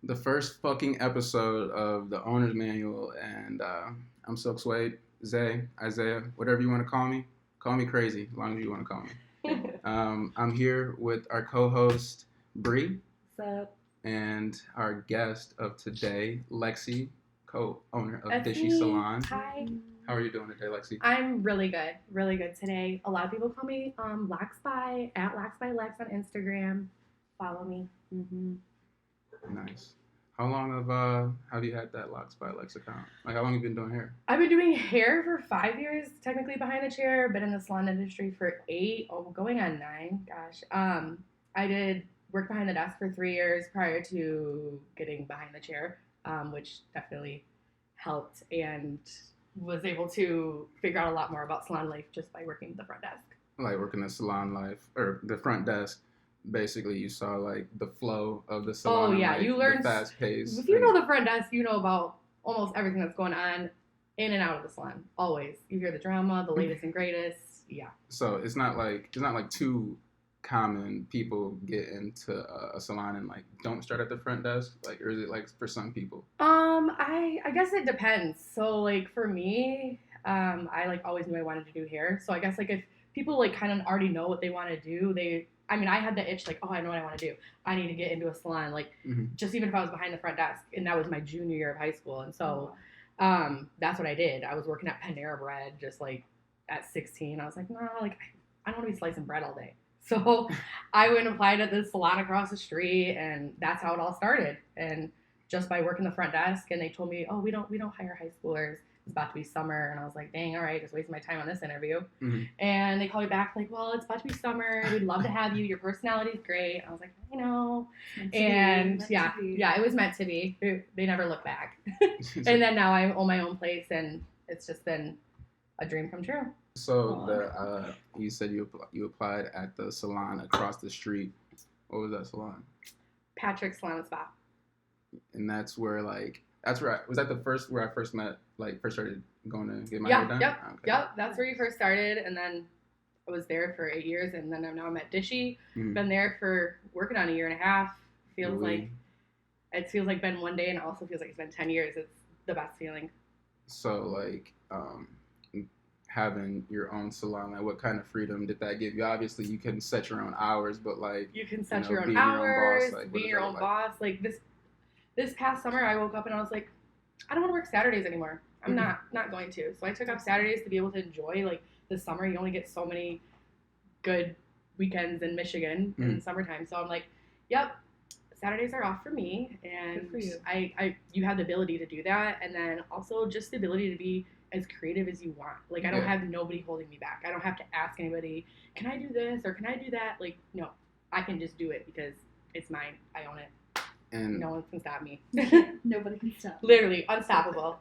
the first fucking episode of the owner's manual, and I'm Silk Swade, Zay, Isaiah, whatever you want to call me. Call me crazy, as long as you want to call me. I'm here with our co-host, Bri. What's up? And our guest of today, Lexie, co-owner of That's Dishy me. Salon. Hi. How are you doing today, Lexie? I'm really good today. A lot of people call me Laxby, at LaxbyLex on Instagram. Follow me. Mm-hmm. Nice. How long have you had that Locks by Lex account? Like, how long have you been doing hair? I've been doing hair for 5 years, technically behind the chair. Been in the salon industry for 8, going on 9. Gosh. I did work behind the desk for 3 years prior to getting behind the chair, which definitely helped and was able to figure out a lot more about salon life just by working the front desk. Like working the salon life or the front desk. Basically, you saw like the flow of the salon. Oh yeah, like, you learn fast pace. If you know the front desk, you know about almost everything that's going on in and out of the salon. Always, you hear the drama, the latest and greatest. Yeah. So it's not like too common people get into a salon and like don't start at the front desk. Like, or is it like for some people? I guess it depends. So like for me, I like always knew I wanted to do hair. So I guess like if people like kind of already know what they want to do, I had the itch, like, oh, I know what I want to do. I need to get into a salon, like, just even if I was behind the front desk, and that was my junior year of high school. And so that's what I did. I was working at Panera Bread just, like, at 16. I was like, no, like, I don't want to be slicing bread all day. So I went and applied at this salon across the street, and that's how it all started. And just by working the front desk, and they told me, oh, we don't hire high schoolers. It's about to be summer, and I was like, dang, all right, just wasting my time on this interview. And they called me back like, well, it's about to be summer, we'd love to have you, your personality is great. I was like, I know. And yeah, it was meant to be. They never look back. And then now I own my own place, and it's just been a dream come true. So you said you applied at the salon across the street. What was that salon? Patrick's Salon and Spa. And that's where was that the first where I first met, like first started going to get my hair done? Yep, that's where you first started, and then I was there for 8 years, and then I'm at Dishy. Been there for working on 1.5 years. It feels like been one day, and it also feels like it's been 10 years. It's the best feeling. So like having your own salon, like what kind of freedom did that give you? Obviously you can set your own hours, but like you can set your own hours, be your own boss. Like this past summer, I woke up and I was like, I don't want to work Saturdays anymore. I'm not going to. So I took off Saturdays to be able to enjoy, like, the summer. You only get so many good weekends in Michigan in the summertime. So I'm like, yep, Saturdays are off for me. And good for you. You have the ability to do that. And then also just the ability to be as creative as you want. Like, I don't have nobody holding me back. I don't have to ask anybody, can I do this or can I do that? Like, no, I can just do it because it's mine. I own it. And no one can stop me. Nobody can stop. Literally unstoppable.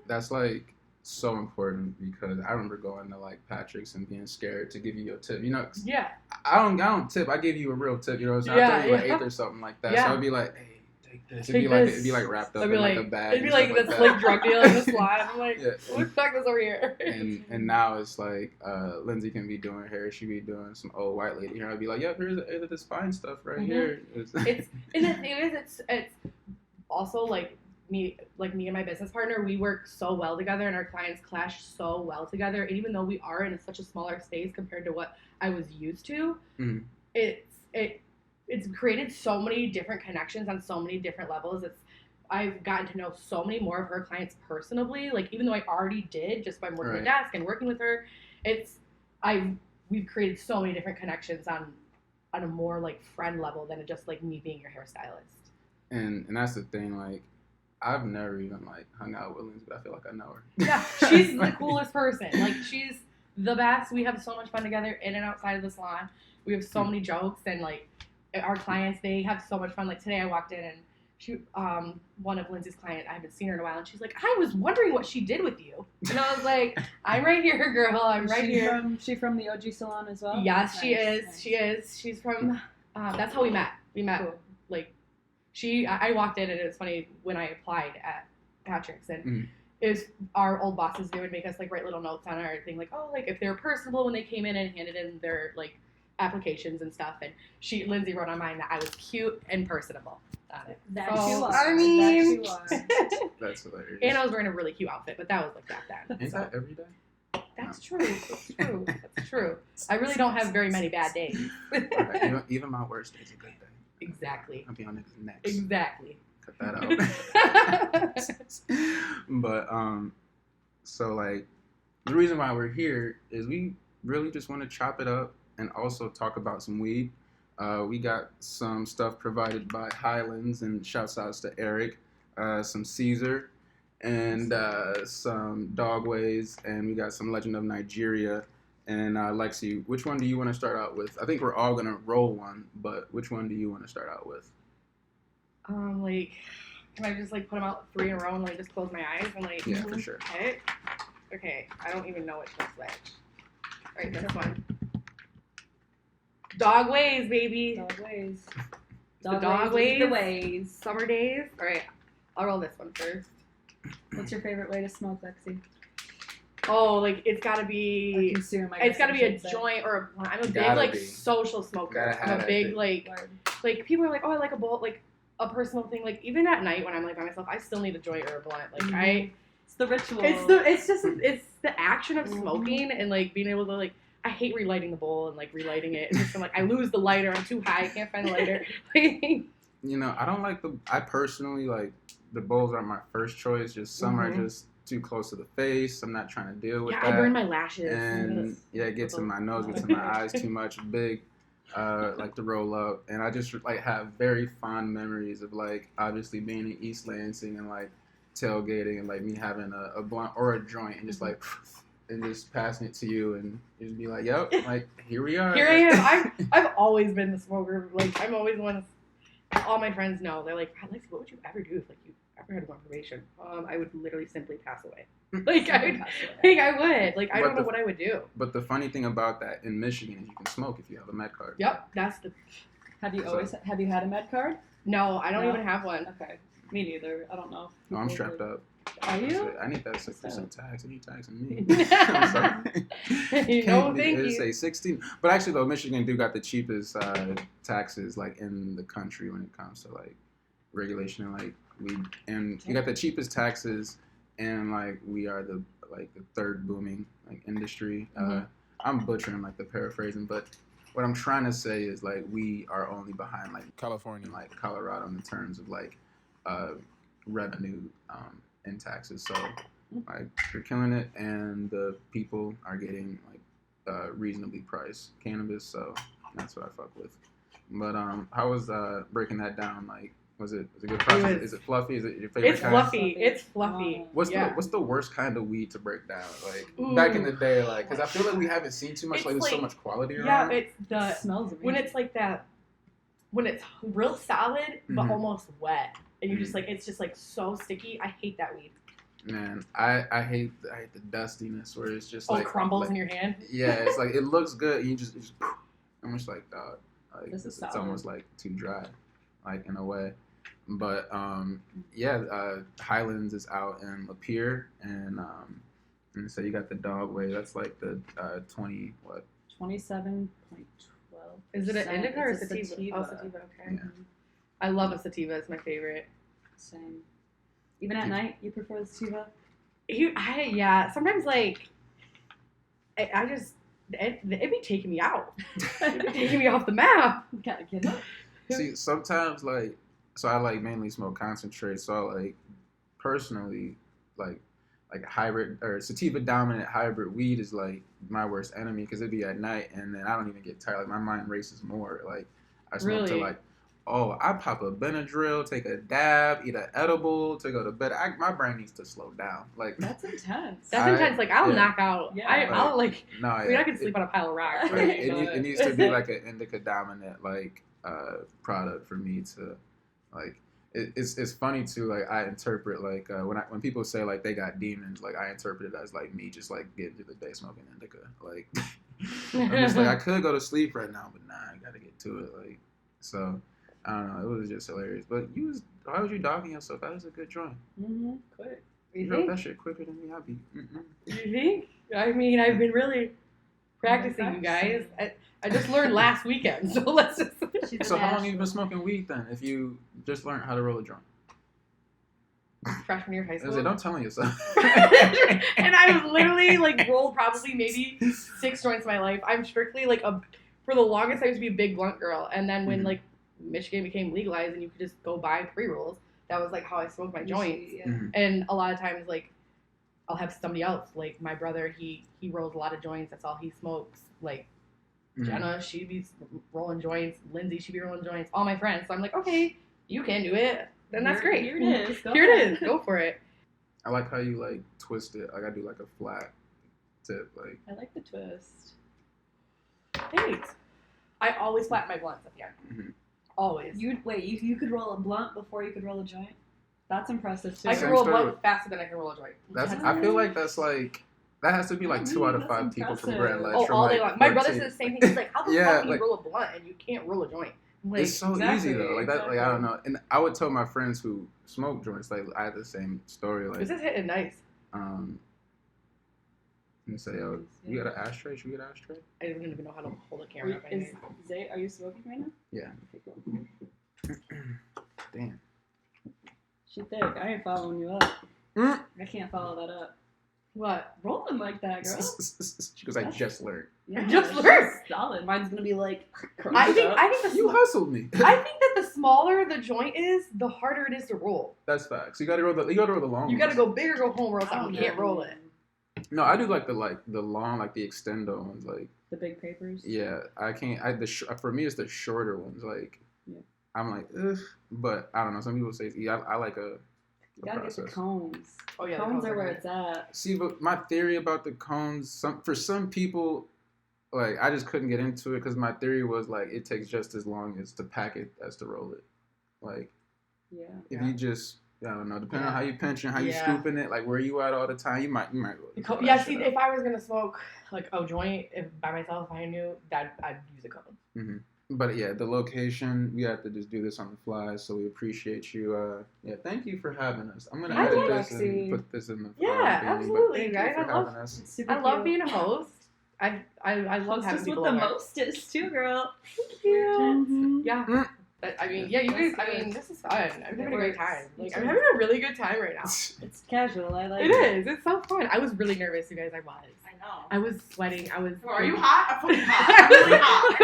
That's like so important because I remember going to like Patrick's and being scared to give you a tip. You know, yeah. I don't tip. I give you a real tip. You know what I'm saying? I'll tell you an eighth or something like that. Yeah. So I'd be like, hey, take this. It'd be like wrapped up in like a bag. It'd be like this like drug dealer in the slide. I'm like, let's check this over here. And now it's like Lindsay can be doing hair. She be doing some old white lady hair. I'd be like, yeah, here's this fine stuff right here. And the thing is, it's also like me and my business partner, we work so well together, and our clients clash so well together. And even though we are in such a smaller space compared to what I was used to, it's created so many different connections on so many different levels. I've gotten to know so many more of her clients personally. Like, even though I already did just by working the desk and working with her, we've created so many different connections on a more like friend level than just like me being your hairstylist. And that's the thing, like, I've never even like hung out with Lindsay, but I feel like I know her. Yeah, she's the coolest person. Like, she's the best. We have so much fun together in and outside of the salon. We have so many jokes, and like our clients, they have so much fun. Like today I walked in and she, one of Lindsay's clients, I haven't seen her in a while, and she's like, I was wondering what she did with you. And I was like, I'm right here, girl. I'm right here. She from the OG salon as well? Yes, she is. Nice. She is. She's from, that's how we met. Cool. Like, I walked in, and it was funny when I applied at Patrick's, and it was our old bosses. They would make us like write little notes on our thing, like, oh, like if they were personable when they came in and handed in their like applications and stuff. And Lindsay wrote on mine that I was cute and personable. on it. That So, you are. I mean, That you are. That's hilarious. and I was wearing a really cute outfit, but that was like back then. Ain't So, that every day? that's true. That's true. That's true. I really don't have very many bad days. Right. Even my worst day's a good day. Exactly. I'll be on niggas' necks. Exactly. Cut that out. But so like the reason why we're here is we really just want to chop it up and also talk about some weed. We got some stuff provided by Highlands, and shouts outs to Eric, some Caesar, and some Dogways, and we got some Legend of Nigeria. And Lexie, which one do you want to start out with? I think we're all gonna roll one, but which one do you want to start out with? Like, can I just like put them out 3 in a row and like just close my eyes and like? Yeah, for sure. Okay. Okay. I don't even know which one's which. All right, this one. Dog Ways, baby. Dog ways. The dog ways. The ways. Summer days. All right, I'll roll this one first. What's your favorite way to smoke, Lexie? Oh, like it's gotta Or be. consume, I It's guess gotta I be a should say. joint or a blunt. I'm a big Gotta like be. social smoker. Gotta have I'm a that big thing. like people are like, oh, I like a bowl, like a personal thing. Like even at night when I'm like by myself, I still need a joint or a blunt. Like It's the ritual. it's the action of smoking and like being able to like. I hate relighting the bowl and like relighting it. It's just I'm like I lose the lighter. I'm too high. I can't find the lighter. You know, I don't like I personally like the bowls aren't my first choice. Just some are just too close to the face. I'm not trying to deal with yeah, that. I burn my lashes. And yeah, it gets in my nose, gets in my eyes too much. Big, like to roll up, and I just like have very fond memories of like obviously being in East Lansing and like tailgating and like me having a blunt or a joint and just like and just passing it to you and just be like, yep, like here we are. Here I am. I've always been the smoker. Like I'm always one. All my friends know. They're like, Lexie, what would you ever do if like you ever had one probation? I would literally simply pass away. Like I would. Like I don't know what I would do. But the funny thing about that in Michigan is you can smoke if you have a med card. Yep, that's the. Have you had a med card? No, I don't even have one. Okay, me neither. I don't know. No, I'm strapped up. Are you? I need that 6% tax, and you taxing me. I'm sorry. No, thank you. Say 16, but actually though, Michigan do got the cheapest taxes like in the country when it comes to like regulation and like we got the cheapest taxes, and like we are the third booming like industry. I'm butchering like the paraphrasing, but what I'm trying to say is like we are only behind like California, and, like Colorado in terms of like revenue in taxes. So like we're killing it, and the people are getting like reasonably priced cannabis. So that's what I fuck with. But how was breaking that down? Like was it a good process? Is it fluffy? Is it your favorite? It's fluffy. It's fluffy. What's the worst kind of weed to break down? Like back in the day, like because I feel like we haven't seen too much. Like there's so much quality around. Yeah, it's the it smells amazing. when it's like that. When it's real solid but almost wet, and you just like it's just like so sticky. I hate that weed. Man, I hate the dustiness where it's just like crumbles in your hand. Yeah, it's like it looks good. And you just I'm just like dog. Like it's almost like too dry, like in a way. But Highlands is out in Lapeer, and so you got the Dog Way. That's like the 27.12. Is it an indica or a sativa? sativa? Oh, sativa. Okay. Yeah. I love a sativa. It's my favorite. Same. Even at night, you prefer the sativa? Sometimes like I just it be taking me out. It be taking me off the map. You gotta get it. See, sometimes like so I like mainly smoke concentrate. So I like personally like hybrid or sativa dominant hybrid weed is like my worst enemy because it'd be at night and then I don't even get tired. Like my mind races more. Like I smoke to like, oh, I pop a Benadryl, take a dab, eat an edible to go to bed. My brain needs to slow down. Like that's intense. That's intense. Like I'll knock out. Yeah. I'll like. No, I mean, I can sleep on a pile of rocks. Like, it needs to be like an indica dominant like product for me to like. It's funny too. Like I interpret like when people say like they got demons, like I interpret it as like me just like getting through the day smoking indica. Like I'm just like I could go to sleep right now, but nah, I gotta get to it. Like so, I don't know. It was just hilarious. But why was you dogging yourself? That was a good joint. Quick. You wrote that shit quicker than me. I'd be. You think? I mean, I've been really practicing, you guys. I just learned last weekend, so let's just. So how long have you been smoking weed then? If you just learned how to roll a joint? Freshman year of high school. Don't tell me yourself. And I was literally like rolled probably maybe 6 joints in my life. I'm strictly like for the longest I used to be a big blunt girl, and then when like Michigan became legalized and you could just go buy pre-rolls, that was like how I smoked my joints. Yeah. And a lot of times like I'll have somebody else, like my brother, he rolls a lot of joints. That's all he smokes. Like Jenna, she'd be rolling joints. Lindsay, she'd be rolling joints. All my friends. So I'm like, okay, you can do it. Then that's great. Here it is. Here it is. Go for it. I like how you like twist it. Like I do like a flat tip. Like I like the twist. Thanks. I always flatten my blunts at the end. Mm-hmm. Always. You could roll a blunt before you could roll a joint? That's impressive too. I can roll a blunt faster than I can roll a joint. I feel like that's like that has to be like 2 out of 5 people from Grand Ledge. Oh, from, all like, day long. My 14. brother says the same thing. He's like, how the fuck can you like, roll a blunt and you can't roll a joint? I'm like, it's so easy though. Like that. Like I don't know. And I would tell my friends who smoke joints. Like I had the same story. Like this is hitting nice. And say, yo, you got an ashtray? Should we get an ashtray? I don't even know how to hold a camera. Zay, are you smoking right now? Yeah. Okay, cool. Damn. She thick. I ain't following you up. I can't follow that up. What? Rolling like that, girl. She goes, I just learned. Yeah, just learned. Solid. Mine's gonna be like. I think You hustled me. I think that the smaller the joint is, the harder it is to roll. That's facts. You gotta roll the long. You gotta go big or go home, or else Oh, you can't roll it. No, I do like the long, like the extendo ones, like the big papers. Yeah, I can't. For me, it's the shorter ones. Like, yeah. I'm like, ugh, but I don't know. Some people say, yeah, I like a. You gotta get the cones. Oh yeah, cones are where it's at. See, but my theory about the cones, for some people, like I just couldn't get into it because my theory was like it takes just as long as to pack it as to roll it. Like, yeah, if you just. I don't know. Depending on how you pinching, how you scooping it, like where you at all the time, you might. Yeah, see, if I was gonna smoke like a joint by myself, if I knew that I'd use a cone. Mm-hmm. But yeah, the location, we have to just do this on the fly, so we appreciate you. Yeah, thank you for having us. I'm gonna edit this and put this in the absolutely, guys. I love being a host. I love having people with the over. mostest too, girl. Thank you. Yeah. But, I mean, yeah, you guys, I mean, this is fun. I'm having a great time. Like, I'm having a really good time right now. It's casual. I like it. It is. It's so fun. I was really nervous, you guys. I was. I know. I was sweating. I was. Are you hot? I'm fucking hot. I'm really hot.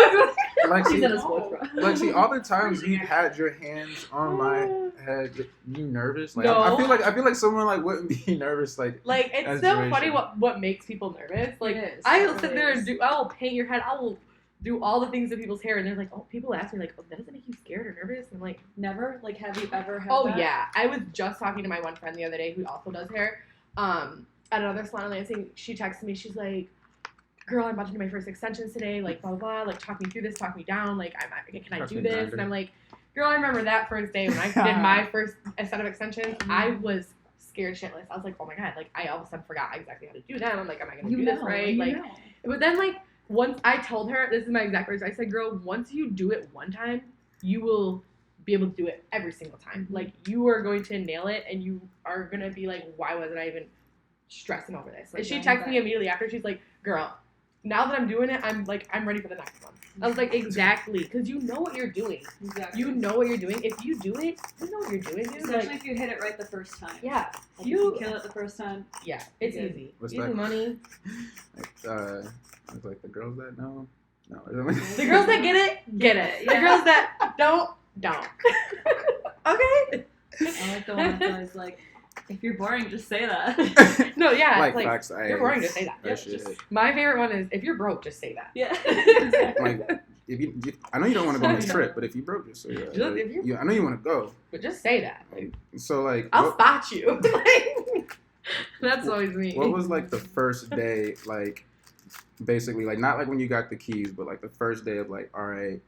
Lexie, all the times you had your hands on my head, you nervous? Like, no. I feel like someone like wouldn't be nervous. Like it's so funny what makes people nervous. Like, I'll sit there and I will paint your head. I will do all the things to people's hair, and they're like, oh, people ask me like, oh, that doesn't make you scared or nervous? And I'm like, never. Like, have you ever had? Oh that? yeah, I was just talking to my one friend the other day who also does hair. At another salon in Lansing, she texted me. She's like, girl, I'm about to do my first extensions today. Like, blah blah blah. Like, talk me through this. Talk me down. Like, can I do this? And I'm like, girl, I remember that first day when I did my first set of extensions. I was scared shitless. I was like, oh my god. Like, I all of a sudden forgot exactly how to do that. I'm like, am I gonna do this right? Like, but then like. Once I told her, this is my exact words, I said, girl, once you do it one time, you will be able to do it every single time. Like, you are going to nail it, and you are going to be like, why wasn't I even stressing over this? And she texted me immediately after. She's like, girl, now that I'm doing it, I'm ready for the next one. I was like, exactly, because you know what you're doing. Exactly. You know what you're doing. If you do it, you know what you're doing, dude. Especially if you hit it right the first time. Yeah. Like, you kill it the first time. Yeah, it's easy. What's easy that? Money. It's like the girls that know. No. The girls that get it. Yeah. The girls that don't. Okay. I like the one that's always like, if you're boring, just say that. No, yeah. Like, facts, you're boring, just say that. My favorite one is, if you're broke, just say that. Yeah. Like, I know you don't want to go on a trip, but if you broke, just say that. I know you want to go. But just say that. So, like. I'll spot you. That's always me. What was, like, the first day, like, basically, like, not like when you got the keys, but, like, the first day of, like, all right,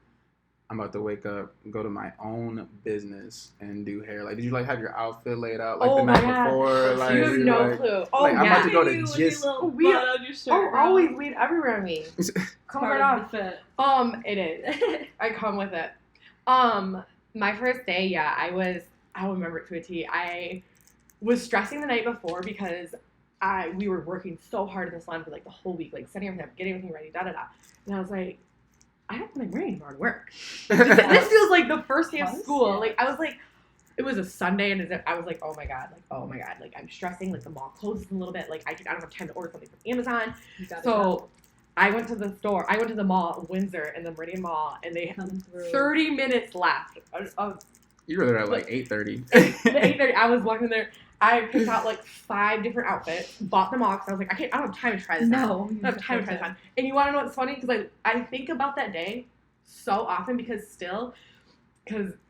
I'm about to wake up, go to my own business, and do hair. Like, did you, like, have your outfit laid out, like, the night before? Like, you have no clue. Oh, like, yeah. I'm about to go to just... always weed everywhere on me. Come right off. Fit. It is. I come with it. My first day, yeah, I'll remember it to a T. I was stressing the night before because we were working so hard in the salon for like the whole week, like setting everything up, getting everything ready, da da da. And I was like, I don't want to wear anymore to work. This feels like the first day of school. Like I was like, it was a Sunday, and I was like, oh my god, like I'm stressing. Like the mall closes in a little bit. Like I don't have time to order something from Amazon. So I went to the store. I went to the mall, Windsor, and the Meridian Mall, and they had 30 minutes left. You were there at like 8:30. 8:30. I was walking there. I picked out like 5 different outfits, bought them all because I was like, I don't have time to try this on. I don't have time to try this on. And you want to know what's funny? Because I think about that day so often because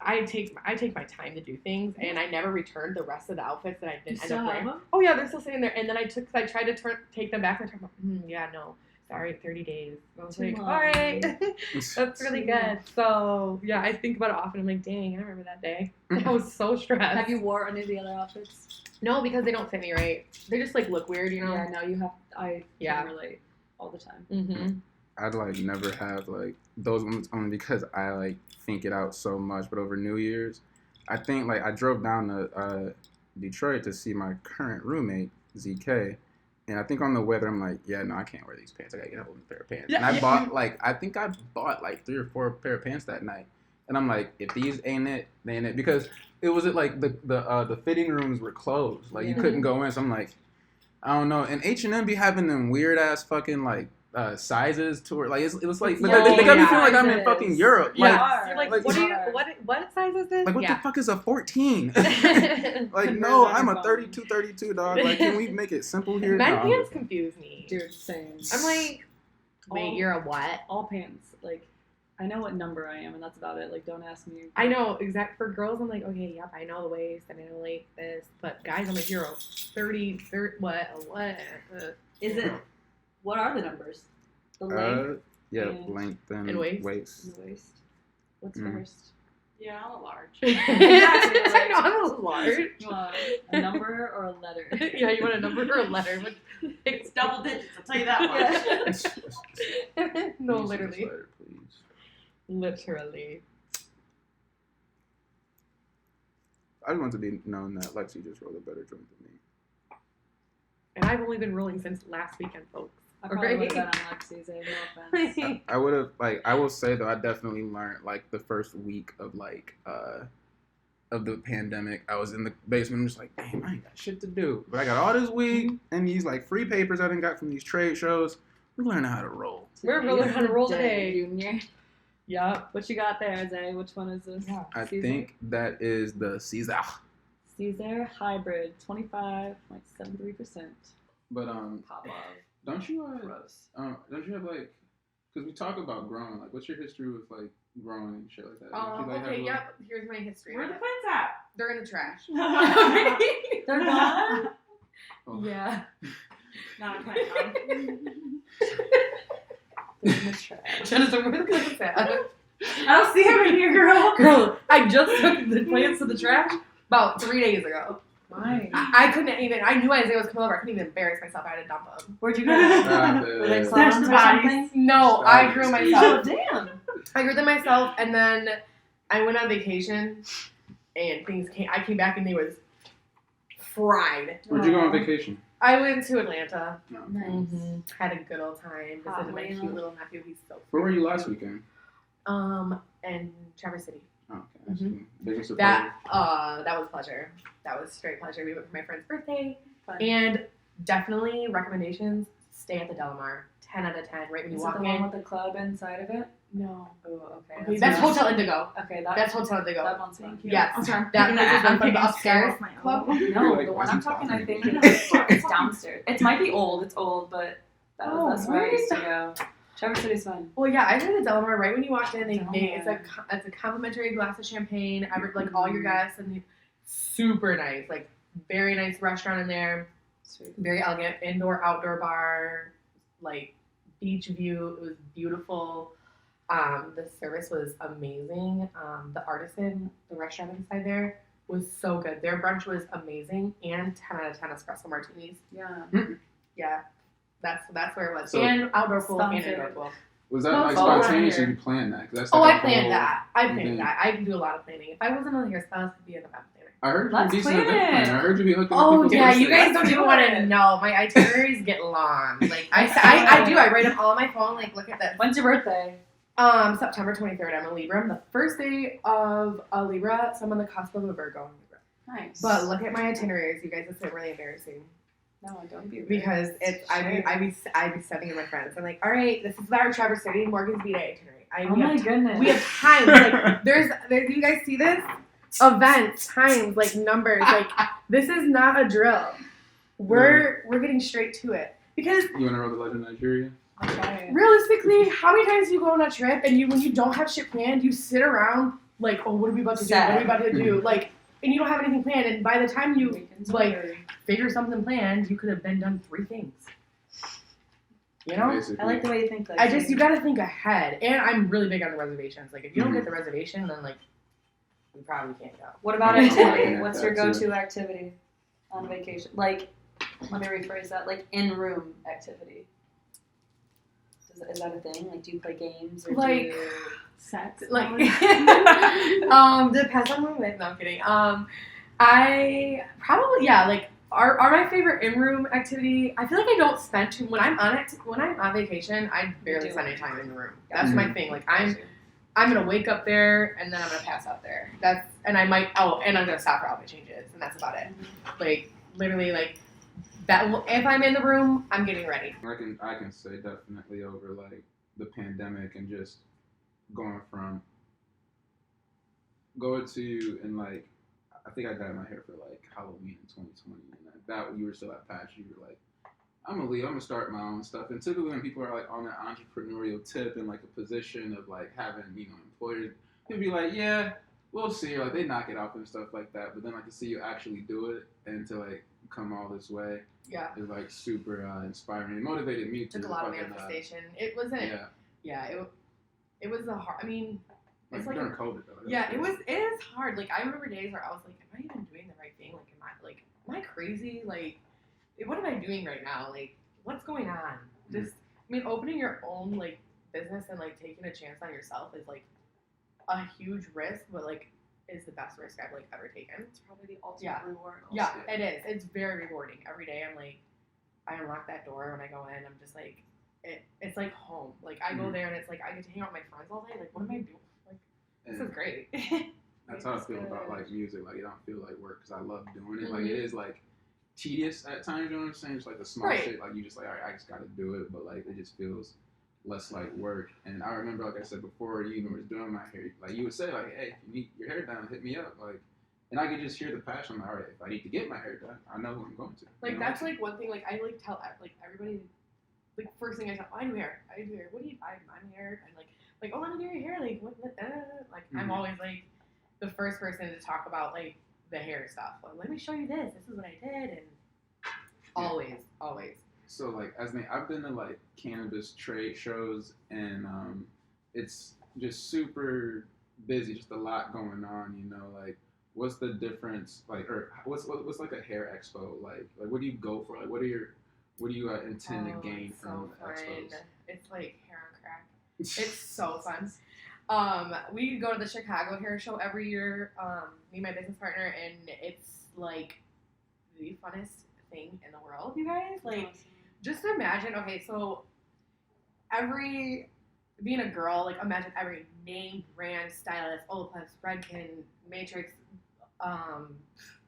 I take my time to do things, and I never returned the rest of the outfits that I didn't end up wearing. Oh yeah, they're still sitting there. And then I tried to take them back, and I talked about, yeah, no, sorry, 30 days. I was like, all right, that's really good. So yeah, I think about it often. I'm like, dang, I remember that day. I was so stressed. Have you wore any of the other outfits? No, because they don't fit me right. They just like look weird, you know. Yeah, no, you have. I can relate all the time. Mm-hmm. I'd like never have like those moments only because I like think it out so much. But over New Year's, I think like I drove down to Detroit to see my current roommate ZK, and I think on the way there I'm like, yeah, no, I can't wear these pants. I gotta get a whole new pair of pants. Yeah, and I bought like 3 or 4 pair of pants that night, and I'm like, if these ain't it, they ain't it, because it was like the fitting rooms were closed, like you couldn't go in. So I'm like, I don't know. And H&M be having them weird ass fucking like sizes to it. Like it was like, but they got me feeling like I'm in fucking Europe. Yeah. You're like what size is this? Like what the fuck is a 14? Like no, I'm a 32, dog. Like can we make it simple here? Men pants confuse me. Dude, same. I'm like, wait, you're a what? All pants. Like I know what number I am, and that's about it. Like don't ask me. I know exact for girls. I'm like, okay, yep, I know the waist, and I know like this. But guys, I'm like, you're a 30 what? Is it? What are the numbers? The length? Length and waist. And the waist. What's first? Yeah, I'm a large. Exactly. I know, I'm a large. You want a number or a letter? Yeah, you want a number or a letter? It's double digits, I'll tell you that much. No, literally. Letter, please. Literally. I just want to be known that Lexie just rolled a better joint than me. And I've only been rolling since last weekend, folks. I probably would have been on Lexie's, no offense. I would have, like, I will say though, I definitely learned, like, the first week of, like, of the pandemic. I was in the basement, I'm just like, damn, I ain't got shit to do. But I got all this weed and these, like, free papers I done got from these trade shows. We're learning how to roll. We're learning how to roll today. Junior. Yeah. What you got there, Zay? Which one is this? Yeah. I think that is the Caesar. Caesar Hybrid, 25.73%. But, Pop off. don't you, Gross. don't you have, like, because we talk about growing, like, what's your history with, like, growing and shit like that? Don't you, like, Okay, yep. Here's my history. Where are the plants at? They're in the trash. They're gone? Oh. Yeah. Not a plant. They're in the trash. Jennifer, where the plants at? I don't see them in here, girl. Girl, I just took the plants to the trash about 3 days ago. Why? I couldn't even, I knew Isaiah was coming over. I couldn't even embarrass myself. I had to dump them. Where'd you go? Were they clones or something? No, I grew them myself. Damn. I grew them myself, and then I went on vacation, and I came back, and they was fried. Where'd you go on vacation? I went to Atlanta. No. Nice. Had a good old time. Visited my cute little nephew. He's so Where were you last weekend? in Traverse City. Oh, okay. That's cool. Business or That was pleasure. That was straight pleasure. We went for my friend's birthday. Fun. And definitely recommendations, stay at the Delamar. 10 out of 10, right when you Is it walk the in. one with the club inside of it? No. Oh, okay. Okay, that's Hotel Indigo. Okay, That's Hotel Indigo. that one's fun. Yes. I'm sorry. That I'm place is picking the upstairs club. No, Like, the why one is I'm he talking, I talking? think, it's downstairs. It might be old. It's old, but that's where I used to go. Traverse City's fun. Well, yeah, I did the Delamar right when you walked in. It's Delamar. a complimentary glass of champagne. Like all your guests, and super nice, like very nice restaurant in there. Sweet. Very elegant indoor outdoor bar, like beach view. It was beautiful. The service was amazing. The artisan, the restaurant inside there was so good. Their brunch was amazing, and 10 out of 10 espresso martinis. Yeah. Yeah, that's where it was. So- and outdoor pool and Sponsored. indoor pool. Was that No, like it's all around spontaneous or here. you planned that? 'Cause that's Oh, like I a planned whole that. I planned event. that. I do a lot of planning. If I wasn't on the hairstylist, I'd be an event planner. I heard you're Let's decent plan at event planning. it. I heard you be hooking up Oh people's yeah, you birthdays. guys don't even want to know. My itineraries get long. Like I do. I write them all on my phone. Like, look at this. When's your birthday? September 23rd. I'm a Libra. I'm the first day of a Libra, so I'm on the cusp of a Virgo and Libra. Nice. But look at my itineraries, you guys. It's really embarrassing no, don't be rude. because it's I be sending to my friends. I'm like, all right, this is our Traverse City Morgan's Beat itinerary. Oh my goodness. We have times like there's you guys see this events times like numbers like this is not a drill. We're getting straight to it because You want to roll the legend of Nigeria? Okay. realistically, how many times do you go on a trip and when you don't have shit planned, you sit around like, oh, what are we about to do? What are we about to do? Like, and you don't have anything planned. And by the time you figure something planned, you could have been done 3 things. You know? Basically. I like the way you think. Like You gotta think ahead. And I'm really big on the reservations. Like, if you don't get the reservation, then like, we probably can't go. What about Yeah. activity? Yeah. What's your That too. go-to activity on vacation? Like, let me rephrase that. Like in-room activity. Is that a thing? Like, do you play games or Like, do you... Sex. Like, depends on who I'm with. No, I'm kidding. I probably, yeah, like, are my favorite in-room activity. I feel like I don't spend too, when I'm on vacation, I barely spend any time in the room. That's my thing. Like, I'm gonna wake up there and then I'm gonna pass out there. And I'm gonna stop for outfit changes and that's about it. Like, literally, like, if I'm in the room, I'm getting ready. I can say definitely over like the pandemic and just going to and like I think I dyed my hair for like Halloween in 2020 and that you were still at Patch, you were like, I'm gonna leave, I'm gonna start my own stuff. And typically when people are like on that entrepreneurial tip and like a position of like having, employers, people be like, yeah, we'll see, or like they knock it off and stuff like that. But then like to see you actually do it and to like come all this way is like super inspiring. It motivated me to Took a lot of manifestation. It wasn't. Yeah. It was a hard. I mean, it's like during COVID though. Yeah, it is hard. Like I remember days where I was like, am I even doing the right thing? Like, am I crazy? Like, what am I doing right now? Like, what's going on? Just, I mean, opening your own like business and like taking a chance on yourself is like a huge risk, but like is the best risk I've like ever taken. It's probably the ultimate reward. Also. Yeah, it is. It's very rewarding. Every day I'm like, I unlock that door when I go in. I'm just like, it's like home. Like I go there and it's like I get to hang out with my friends all day. Like what am I doing? Like this is great. That's how I feel about like music. Like it don't feel like work because I love doing it. Like it is like tedious at times. You know what I'm saying? Just like the small shit. Like you just like, all right, I just got to do it. But like it just feels less like work. And I remember, like I said before, you even was doing my hair. Like you would say, like, hey, if you need your hair done, hit me up. Like, and I could just hear the passion. Like, all right, if I need to get my hair done, I know who I'm going to. Like that's like one thing. Like I like tell like everybody. Like first thing I tell, I do hair. What do you? I'm hair. And like, oh, let me do your hair. Like what? Like I'm always like the first person to talk about like the hair stuff. Like let me show you this. This is what I did, and always. So like I've been to like cannabis trade shows and it's just super busy, just a lot going on, like what's the difference like or what's like a hair expo like what do you go for, like what do you intend to gain from the expos? It's like hair on crack. It's so fun. We go to the Chicago hair show every year, me and my business partner, and it's like the funnest thing in the world, you guys. Like just imagine, okay, so being a girl, like imagine every name brand, stylist, Olaplex, Redken, Matrix,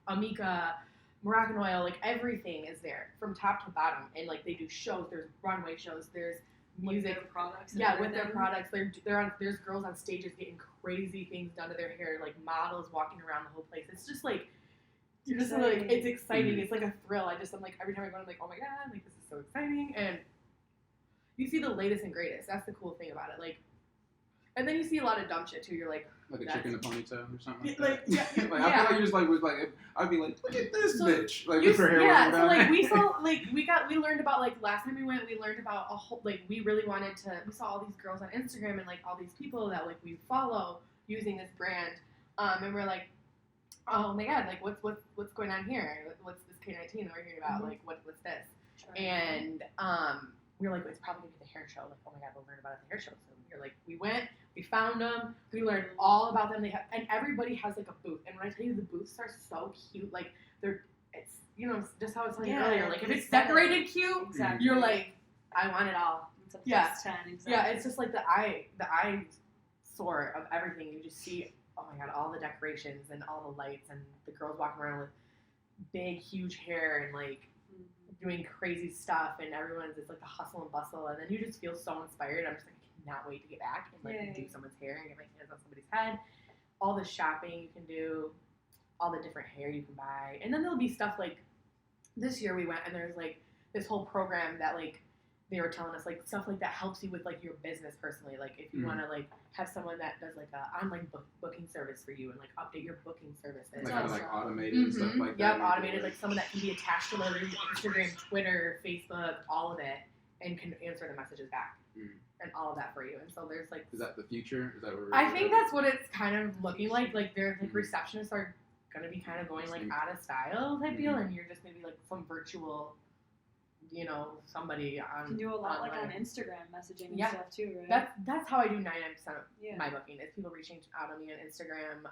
Amika, Moroccan Oil, like everything is there from top to bottom. And like they do shows, there's runway shows, there's music. With their products. Yeah, with their products. There's girls on stages getting crazy things done to their hair, like models walking around the whole place. It's just like, you're just like, it's exciting. It's like a thrill. I'm like, every time I go, I'm like, oh my God, like this is so exciting. And you see the latest and greatest. That's the cool thing about it. Like, and then you see a lot of dumb shit too. You're like a chick in a ponytail or something like that. Yeah, like, I feel like you just like was like I'd be like, look at this bitch. Like with her hair. Yeah, so like we saw like we learned about like last time we went, we learned about a whole like we really wanted to. We saw all these girls on Instagram and like all these people that like we follow using this brand, and we're like, oh my God, like what's going on here? What's this K19 that we're hearing about? Like what's this? Sure. And we were like, it's probably gonna be the hair show. Like, oh my God, we'll learn about it at the hair show. So we went. We found them. We learned all about them. And everybody has like a booth. And when I tell you the booths are so cute, like it's just how I was telling you earlier. Like if it's decorated cute, Exactly. you're like, I want it all. It's a plus 10, exactly. Yeah, it's just like the eye sort of everything. You just see, oh my god, all the decorations and all the lights and the girls walking around with big, huge hair and like doing crazy stuff, and everyone's it's like the hustle and bustle, and then you just feel so inspired. I'm just like, I cannot wait to get back and like do someone's hair and get my hands on somebody's head. All the shopping you can do, all the different hair you can buy, and then there'll be stuff like this year we went and there's like this whole program that like they were telling us like stuff like that helps you with like your business personally. Like if you want to like have someone that does like a online booking service for you and like update your booking services. Like kind of like automated and stuff like that. Yep, automated. Like someone that can be attached to their Instagram, Twitter, Facebook, all of it, and can answer the messages back and all of that for you. And so there's like. Is that the future? Is that what I think that's what it's kind of looking like. Like there's like receptionists are gonna be kind of going like out of style type deal, and you're just maybe like some virtual. Somebody on. You can do a lot like on Instagram messaging and stuff too, right? That's how I do 99% of my booking. Is people reaching out on me on Instagram,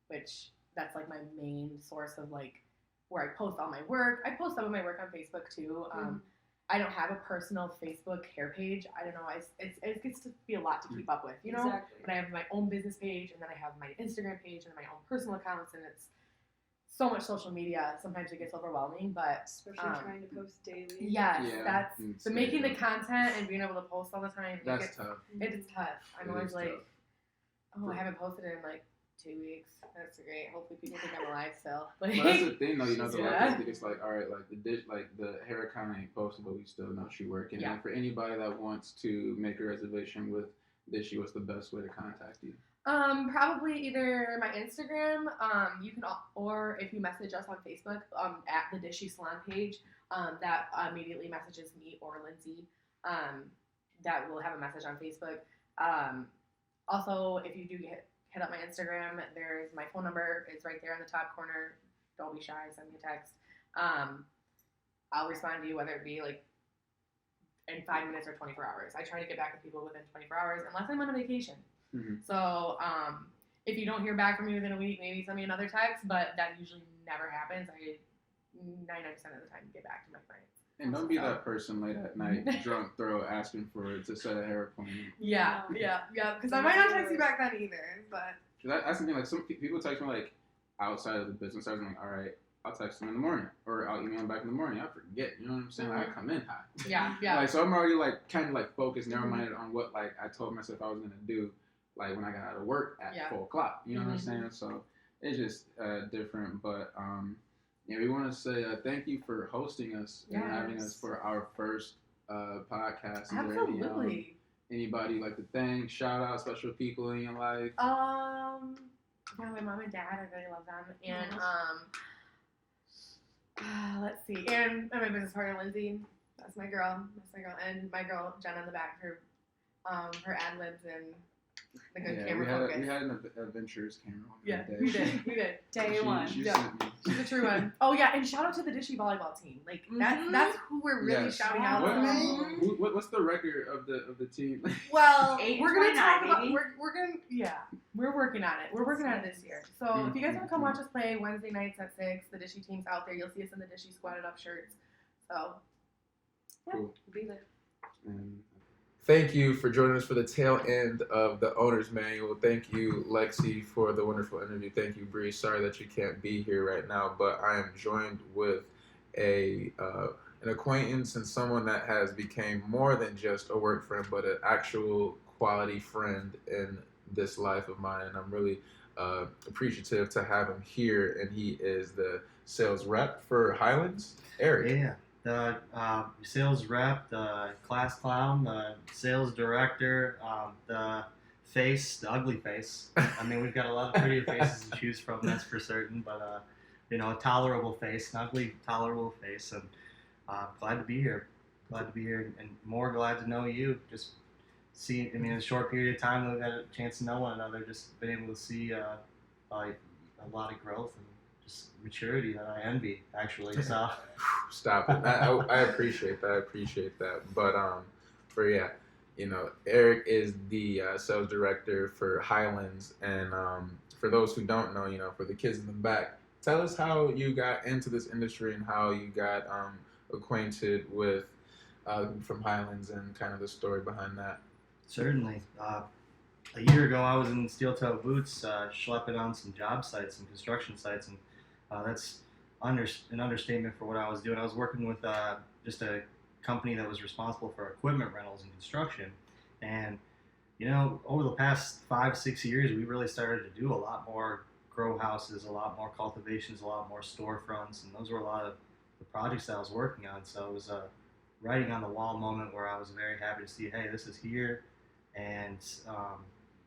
which that's like my main source of like where I post all my work. I post some of my work on Facebook too. I don't have a personal Facebook hair page. I don't know. It gets to be a lot to keep up with, Exactly. But I have my own business page, and then I have my Instagram page and my own personal accounts, and it's so much social media. Sometimes it gets overwhelming, but especially trying to post daily. Yes, that's making the content and being able to post all the time. That's tough. It's tough. I'm always like, I haven't posted in like 2 weeks. That's great. Hopefully people think I'm alive still. But that's the thing though, it's like all right, like the hair account ain't posted, but we still know she working. And for anybody that wants to make a reservation with Dishy, what's the best way to contact you? Probably either my Instagram, you can, or if you message us on Facebook, at the Dishy Salon page, that immediately messages me or Lindsay, that will have a message on Facebook. Also, if you do hit up my Instagram, there's my phone number. It's right there in the top corner. Don't be shy. Send me a text. I'll respond to you, whether it be like in 5 minutes or 24 hours. I try to get back with people within 24 hours, unless I'm on a vacation. So if you don't hear back from me within a week, maybe send me another text, but that usually never happens. I 99% of the time get back to my clients. And don't be that person late at night, drunk, asking to set a hair appointment. Yeah, because I might not text you back then either, but. That's something like some people text me like outside of the business hours. I'm like, all right, I'll text them in the morning, or I'll email them back in the morning. I forget, you know what I'm saying? Like, I come in hot. Yeah. Like, so I'm already like kind of like focused, narrow-minded on what like I told myself I was gonna do, like when I got out of work at 4:00. You know what I'm saying? So it's just different, but we want to say thank you for hosting us and having us for our first podcast. Is Absolutely. Anybody like to thank, shout out special people in your life? My mom and dad, I really love them, and let's see, and my business partner Lindsay, that's my girl, and my girl Jen in the back, her ad libs and the good camera focus. We had an adventures camera on we did. Day one. She's a true one. Oh yeah, and shout out to the Dishy volleyball team. Like that's who we're really shouting out. What's the record of the team? Well, we're gonna talk about. We're working on it. We're working on it this year. So if you guys want to come watch us play Wednesday nights at 6, the Dishy team's out there. You'll see us in the Dishy squatted up shirts. So cool. Be there. Thank you for joining us for the tail end of the Owner's Manual. Thank you, Lexie, for the wonderful interview. Thank you, Bri. Sorry that you can't be here right now, but I am joined with an acquaintance and someone that has became more than just a work friend, but an actual quality friend in this life of mine. And I'm really appreciative to have him here. And he is the sales rep for Highlands area. Yeah. The sales rep, the class clown, the sales director, the ugly face. I mean, we've got a lot of pretty faces to choose from, that's for certain, but, a tolerable face, an ugly, tolerable face, and glad to be here. And more glad to know you. Just in a short period of time that we've had a chance to know one another, just been able to see a lot of growth and just maturity that I envy, actually. So Stop it. I appreciate that. But Eric is the sales director for Highlands, and for those who don't know, for the kids in the back, tell us how you got into this industry and how you got acquainted with from Highlands and kind of the story behind that. Certainly. A year ago, I was in steel-toe boots, schlepping on some job sites, some construction sites, and that's an understatement for what I was doing. I was working with just a company that was responsible for equipment rentals and construction, and over the past 5-6 years, we really started to do a lot more grow houses, a lot more cultivations, a lot more storefronts, and those were a lot of the projects that I was working on. So it was a writing on the wall moment where I was very happy to see, hey, this is here, and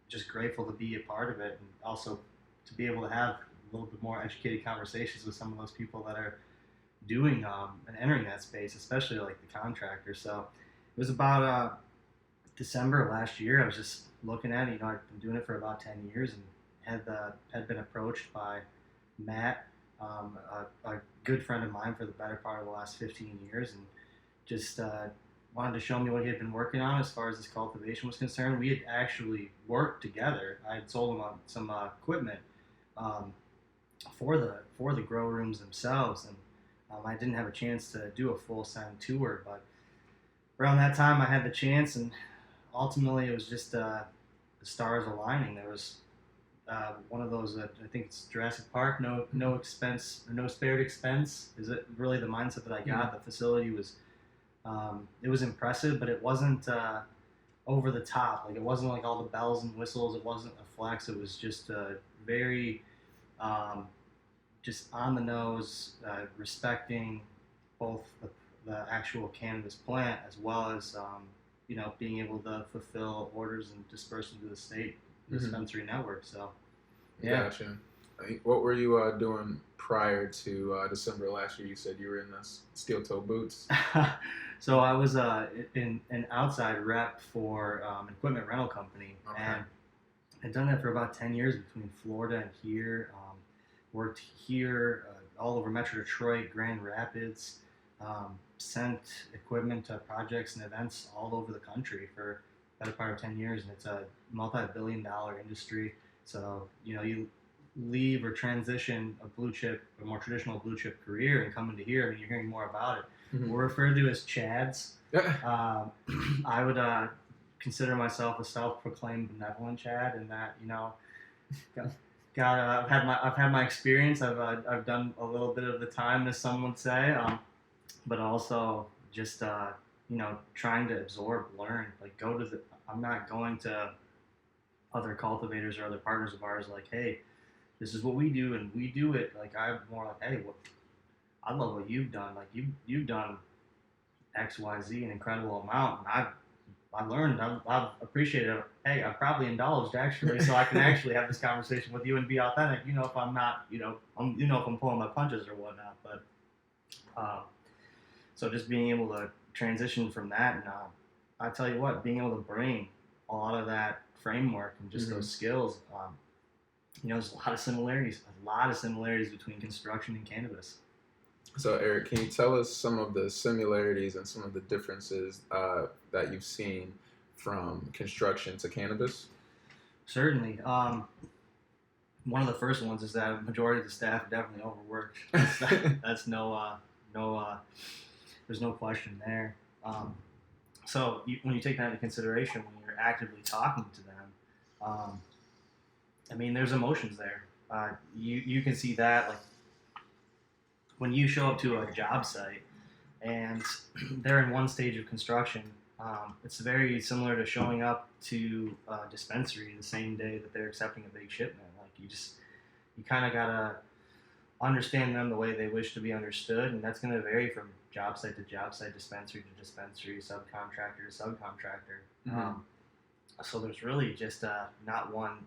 just grateful to be a part of it, and also to be able to have a little bit more educated conversations with some of those people that are doing and entering that space, especially like the contractors. So it was about December of last year. I was just looking at it. I've been doing it for about 10 years and had been approached by Matt, a good friend of mine for the better part of the last 15 years, and just wanted to show me what he had been working on as far as this cultivation was concerned. We had actually worked together. I had sold him some equipment for the grow rooms themselves, and I didn't have a chance to do a full send tour, but around that time I had the chance, and ultimately it was just the stars aligning. There was one of those, I think it's Jurassic Park, no expense, or no spared expense. Is it really the mindset that I got? The facility was, it was impressive, but it wasn't over the top. Like, it wasn't like all the bells and whistles. It wasn't a flex. It was just very just on the nose, respecting both the actual cannabis plant as well as being able to fulfill orders and disperse them to the state dispensary network. So, yeah. Gotcha. What were you doing prior to December last year? You said you were in the steel-toe boots. So I was in an outside rep for an equipment rental company, and I'd done that for about 10 years between Florida and here. Worked here, all over Metro Detroit, Grand Rapids, sent equipment to projects and events all over the country for the better part of 10 years, and it's a multi-billion-dollar industry. So, you leave or transition a more traditional blue chip career and come into here, and you're hearing more about it. We're referred to as Chads. I would consider myself a self-proclaimed benevolent Chad, in that, I've had my experience. I've done a little bit of the time, as some would say, but also just trying to absorb, learn. Like, I'm not going to other cultivators or other partners of ours like, hey, this is what we do and we do it. Like, I'm more like, hey, I love what you've done. Like, you've done X, Y, Z, an incredible amount, and I learned, I've appreciated it. Hey, I've probably indulged, actually, so I can actually have this conversation with you and be authentic. If I'm not, if I'm pulling my punches or whatnot. But so just being able to transition from that, and I tell you what, being able to bring a lot of that framework and just those skills, there's a lot of similarities between construction and cannabis. So, Eric, can you tell us some of the similarities and some of the differences that you've seen from construction to cannabis? Certainly. One of the first ones is that a majority of the staff definitely overworked. That's there's no question there. So when you take that into consideration, when you're actively talking to them, there's emotions there. You can see that, like, when you show up to a job site and they're in one stage of construction, it's very similar to showing up to a dispensary the same day that they're accepting a big shipment. Like, you kind of gotta understand them the way they wish to be understood, and that's going to vary from job site to job site, dispensary to dispensary, subcontractor to subcontractor. So there's really just not one,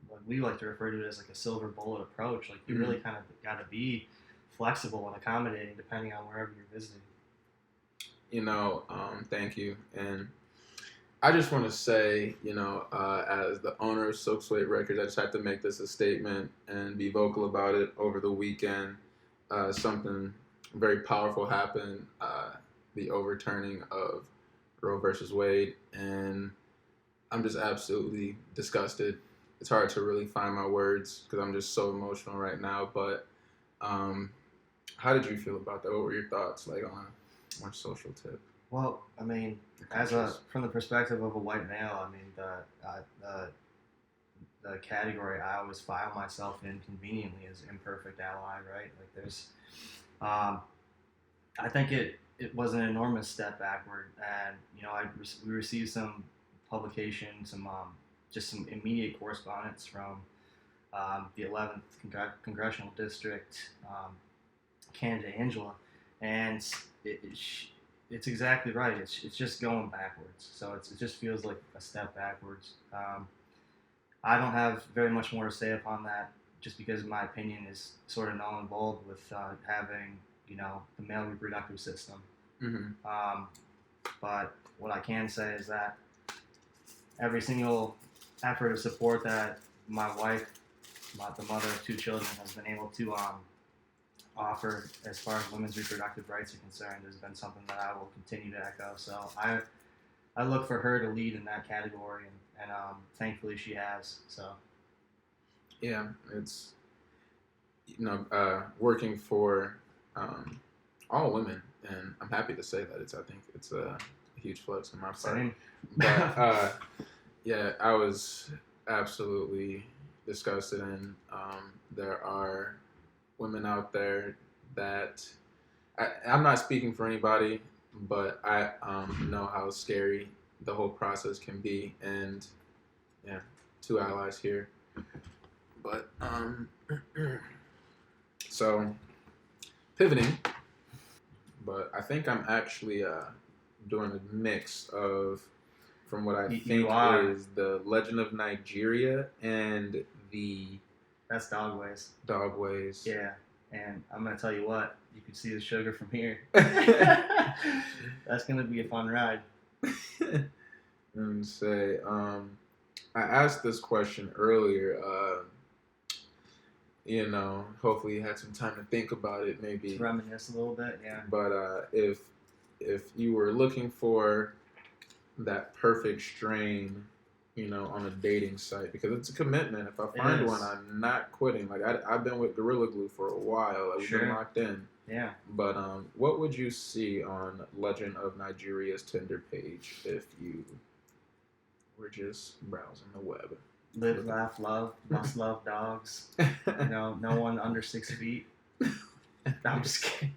what we like to refer to it as like a silver bullet approach. Like, you really kind of got to be flexible and accommodating depending on wherever you're visiting. Thank you. And I just want to say, as the owner of Silk Swade Records, I just have to make this a statement and be vocal about it. Over the weekend, something very powerful happened, the overturning of Roe versus Wade, and I'm just absolutely disgusted. It's hard to really find my words because I'm just so emotional right now. But um, how did you feel about that? What were your thoughts, like on a more social tip? Well, I mean, from the perspective of a white male, I mean the category I always file myself in conveniently is imperfect ally, right? Like there's, um, I think it was an enormous step backward, and we received some publication, just some immediate correspondence from the 11th congressional district candidate Angela, and it's exactly right. It's just going backwards. So it just feels like a step backwards. I don't have very much more to say upon that, just because my opinion is sort of null and void with having the male reproductive system. Mm-hmm. But what I can say is that every single effort of support that my wife, the mother of 2 children, has been able to offer as far as women's reproductive rights are concerned has been something that I will continue to echo. So I look for her to lead in that category, and thankfully she has. So Yeah, it's working for all women, and I'm happy to say that I think it's a huge flex on my part. same. But yeah, I was absolutely disgusted, and there are women out there that I'm not speaking for anybody, but I know how scary the whole process can be, and yeah, 2 allies here. But so pivoting, but I think I'm actually doing a mix of from what I You think are. is the Legend of Nigeria and the That's dog ways. Dog Ways. Yeah, and I'm gonna tell you what, you can see the sugar from here. That's gonna be a fun ride. And say, I asked this question earlier. Hopefully you had some time to think about it, maybe. To reminisce a little bit, yeah. But if you were looking for that perfect strain, on a dating site, because it's a commitment. If I find one, I'm not quitting. Like I've been with Gorilla Glue for a while. I've been locked in. Yeah. But what would you see on Legend of Nigeria's Tinder page if you were just browsing the web? Live, laugh, love. Must love dogs. No one under 6 feet. I'm just kidding.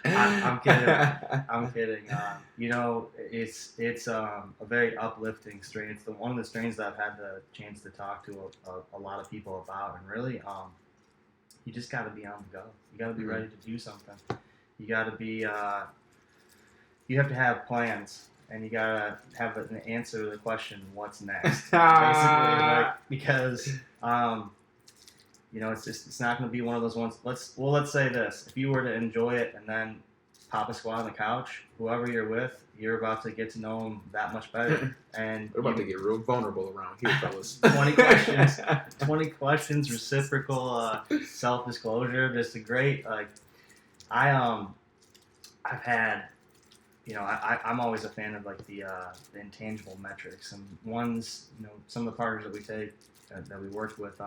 I'm kidding. I'm kidding. It's a very uplifting strain. It's one of the strains that I've had the chance to talk to a lot of people about, and really, you just got to be on the go. You got to be ready to do something. You got to be. You have to have plans, and you got to have an answer to the question, "What's next?" Basically, because. It's not going to be one of those ones. Let's say this: if you were to enjoy it and then pop a squat on the couch, whoever you're with, you're about to get to know them that much better. And we're about to get real vulnerable around here, fellas. 20 questions, reciprocal self-disclosure. Just a great I've had. I'm always a fan of like the intangible metrics, and ones some of the partners that we take that we work with.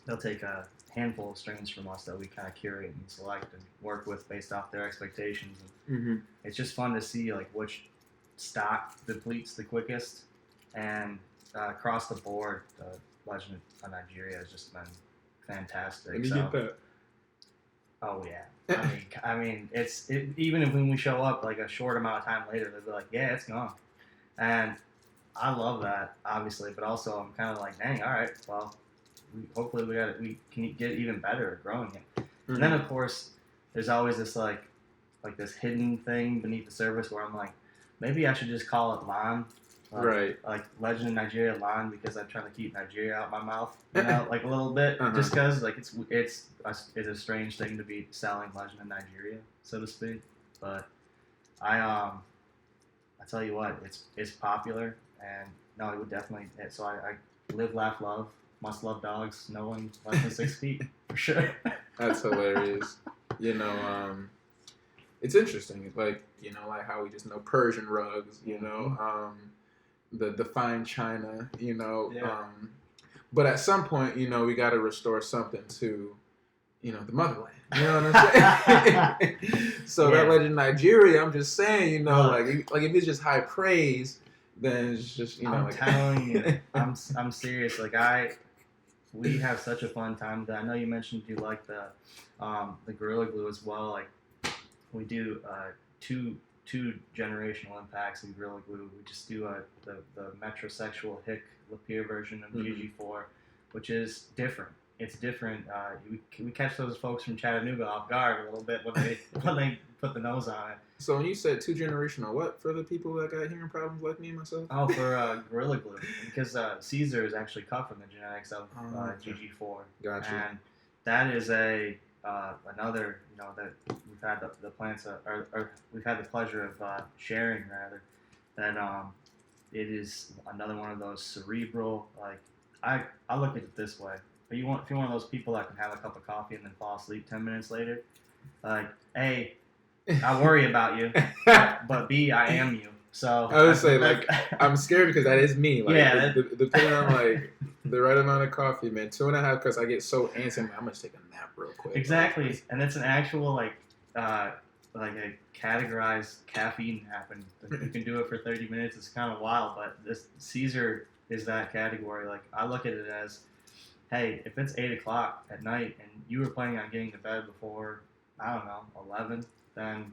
They'll take a handful of strains from us that we kind of curate and select and work with based off their expectations. And it's just fun to see like which stock depletes the quickest, and across the board, the Legend of Nigeria has just been fantastic. Let me get that. Oh yeah, I mean, even if when we show up like a short amount of time later, they'll be like, yeah, it's gone, and I love that obviously, but also I'm kind of like, dang, all right, well. Hopefully we can get even better at growing it. And then of course there's always this like this hidden thing beneath the surface where I'm like, maybe I should just call it L.O.N. Right. Like Legend of Nigeria L.O.N. because I'm trying to keep Nigeria out my mouth, like a little bit, just because like it's a strange thing to be selling Legend of Nigeria, so to speak. But I tell you what, it's popular, and no, it would definitely. So I live, laugh, love. Must love dogs. No one less than 6 feet, for sure. That's hilarious. it's interesting. It's like, like how we just know Persian rugs, the fine china, Yeah. but at some point, we got to restore something to, the motherland. You know what I'm saying? So that legend Nigeria, I'm just saying, like if it's just high praise, then it's just, I'm telling you, I'm serious. Like we have such a fun time. I know you mentioned you like the Gorilla Glue as well. Like we do two generational impacts in Gorilla Glue. We just do the metrosexual Hick Lapeer version of GG4, which is different. It's different. We catch those folks from Chattanooga off guard a little bit when they put the nose on it. So when you said 2 generational, what for the people that got hearing problems like me and myself? Oh, for Gorilla Glue, because Caesar is actually cut from the genetics of GG4. Gotcha. And that is another, that we've had the plants or we've had the pleasure of sharing rather. That it is another one of those cerebral. Like I look at it this way. If you're one of those people that can have a cup of coffee and then fall asleep 10 minutes later, like A, I worry about you, but B, I am you. So I would say, like, I'm scared because that is me. Like, yeah. Depending on, like, the right amount of coffee, man. 2.5 because I get so antsy. I'm going to take a nap real quick. Exactly. Like, and it's an actual, like a categorized caffeine nap. And you can do it for 30 minutes. It's kind of wild. But this Caesar is that category. Like, I look at it as, hey, if it's 8 o'clock at night and you were planning on getting to bed before, I don't know, 11, then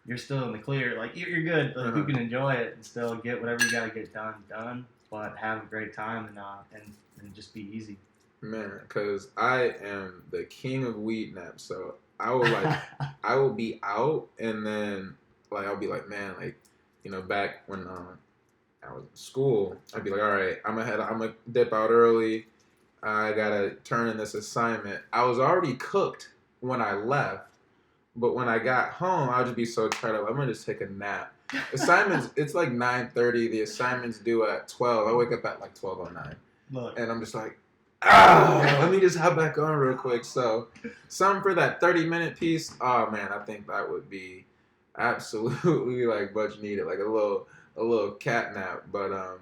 you're still in the clear. Like, you're good. Like, you can enjoy it and still get whatever you got to get done, but have a great time and just be easy. Man, because I am the king of weed naps. So I will, I will be out and then, like, I'll be like, man, like, back when I was in school, I'd be like, all right, I'm going to dip out early. I got to turn in this assignment. I was already cooked when I left. But when I got home, I would just be so tired. I'm going to just take a nap. Assignments, it's like 9:30. The assignment's due at 12. I wake up at like 12:09. Look. And I'm just like, let me just hop back on real quick. So something for that 30-minute piece, oh, man, I think that would be absolutely like much needed. Like a little cat nap. But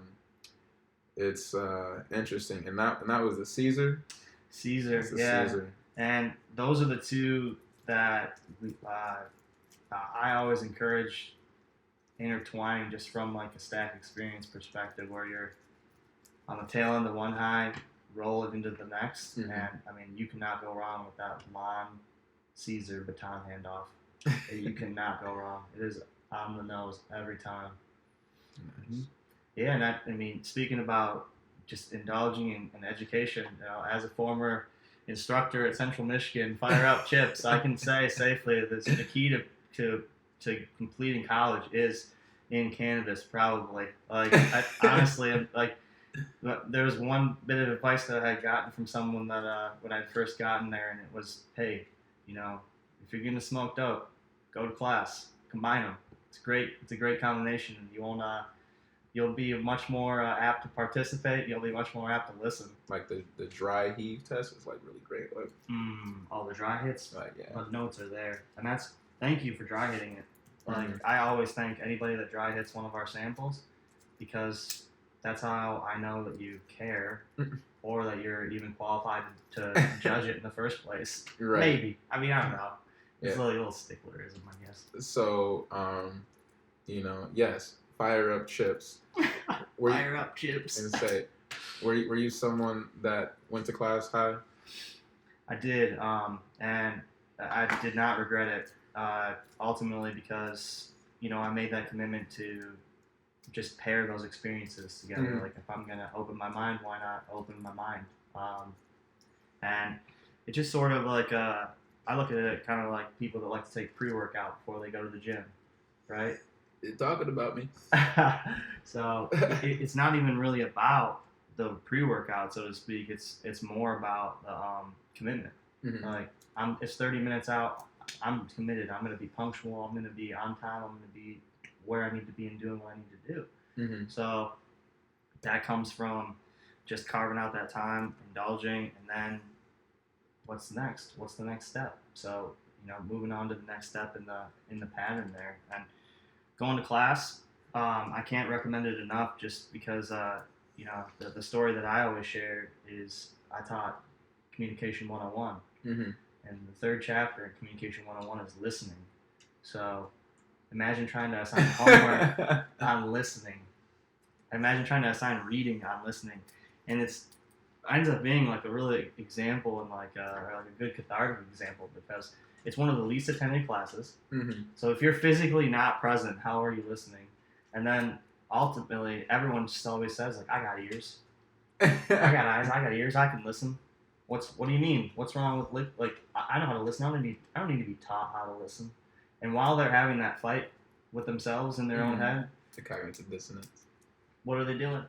it's interesting. And that was the Caesar? Caesar, yeah. Caesar. And those are the two that I always encourage intertwining just from like a stack experience perspective where you're on the tail end of one high, roll it into the next. And I mean, you cannot go wrong with that L.O.N. Caesar baton handoff. You cannot go wrong. It is on the nose every time. Nice. Yeah, and I mean, speaking about just indulging in education, as a former instructor at Central Michigan, fire up chips. I can say safely that the key to completing college is in cannabis, probably. Like, honestly, like, there was one bit of advice that I had gotten from someone that when I'd first gotten there, and it was, hey, if you're gonna smoke dope, go to class, combine them. It's great. It's a great combination, and you won't. You'll be much more apt to participate. You'll be much more apt to listen. Like the dry heave test is like really great. Like, the dry hits. Like, yeah. The notes are there, and thank you for dry hitting it. Like I always thank anybody that dry hits one of our samples, because that's how I know that you care, or that you're even qualified to judge it in the first place. Right. Maybe. I mean, I don't know. It's a little sticklerism, I guess. So, yes. Fire up chips. Fire up chips. And say, were you someone that went to class high? I did, and I did not regret it. Ultimately, because I made that commitment to just pair those experiences together. Like, if I'm gonna open my mind, why not open my mind? And it's just sort of like I look at it kind of like people that like to take pre-workout before they go to the gym, right? You're talking about me. So it's not even really about the pre-workout, so to speak. It's more about the commitment. Like, it's 30 minutes out. I'm committed. I'm going to be punctual. I'm going to be on time. I'm going to be where I need to be and doing what I need to do. So that comes from just carving out that time, indulging, and then what's next? What's the next step? So moving on to the next step in the pattern there. And going to class, I can't recommend it enough, just because the story that I always share is I taught Communication 101. Mm-hmm. And the third chapter in Communication 101 is listening. So imagine trying to assign homework on listening. Imagine trying to assign reading on listening. And it ends up being like a really example and like a good cathartic example, because it's one of the least attended classes. Mm-hmm. So if you're physically not present, how are you listening? And then ultimately, everyone just always says, like, I got ears. I got eyes. I got ears. I can listen. What do you mean? What's wrong with I know how to listen. I don't need to be taught how to listen. And while they're having that fight with themselves in their own head, the cognitive dissonance. what are they doing?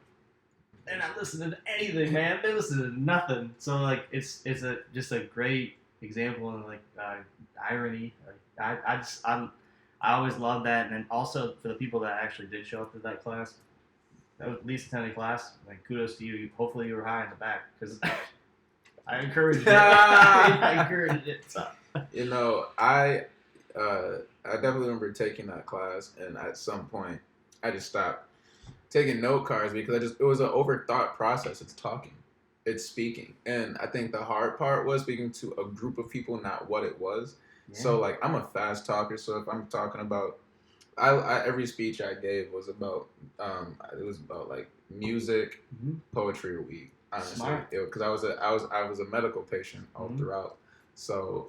They're not listening to anything, man. They're listening to nothing. So like, it's just a great example of like irony. Like, I always love that. And then also for the people that actually did show up to that class, that was least attended class, like, kudos to you. Hopefully you were high in the back, because I encouraged it. I encouraged it. So. I definitely remember taking that class, and at some point I just stopped taking note cards, because it was an overthought process. It's talking, it's speaking, and I think the hard part was speaking to a group of people, not what it was. Yeah. So like, I'm a fast talker, so if I'm talking about, I every speech I gave was about it was about like music, poetry, or weed. Honestly, because I was a medical patient all throughout, so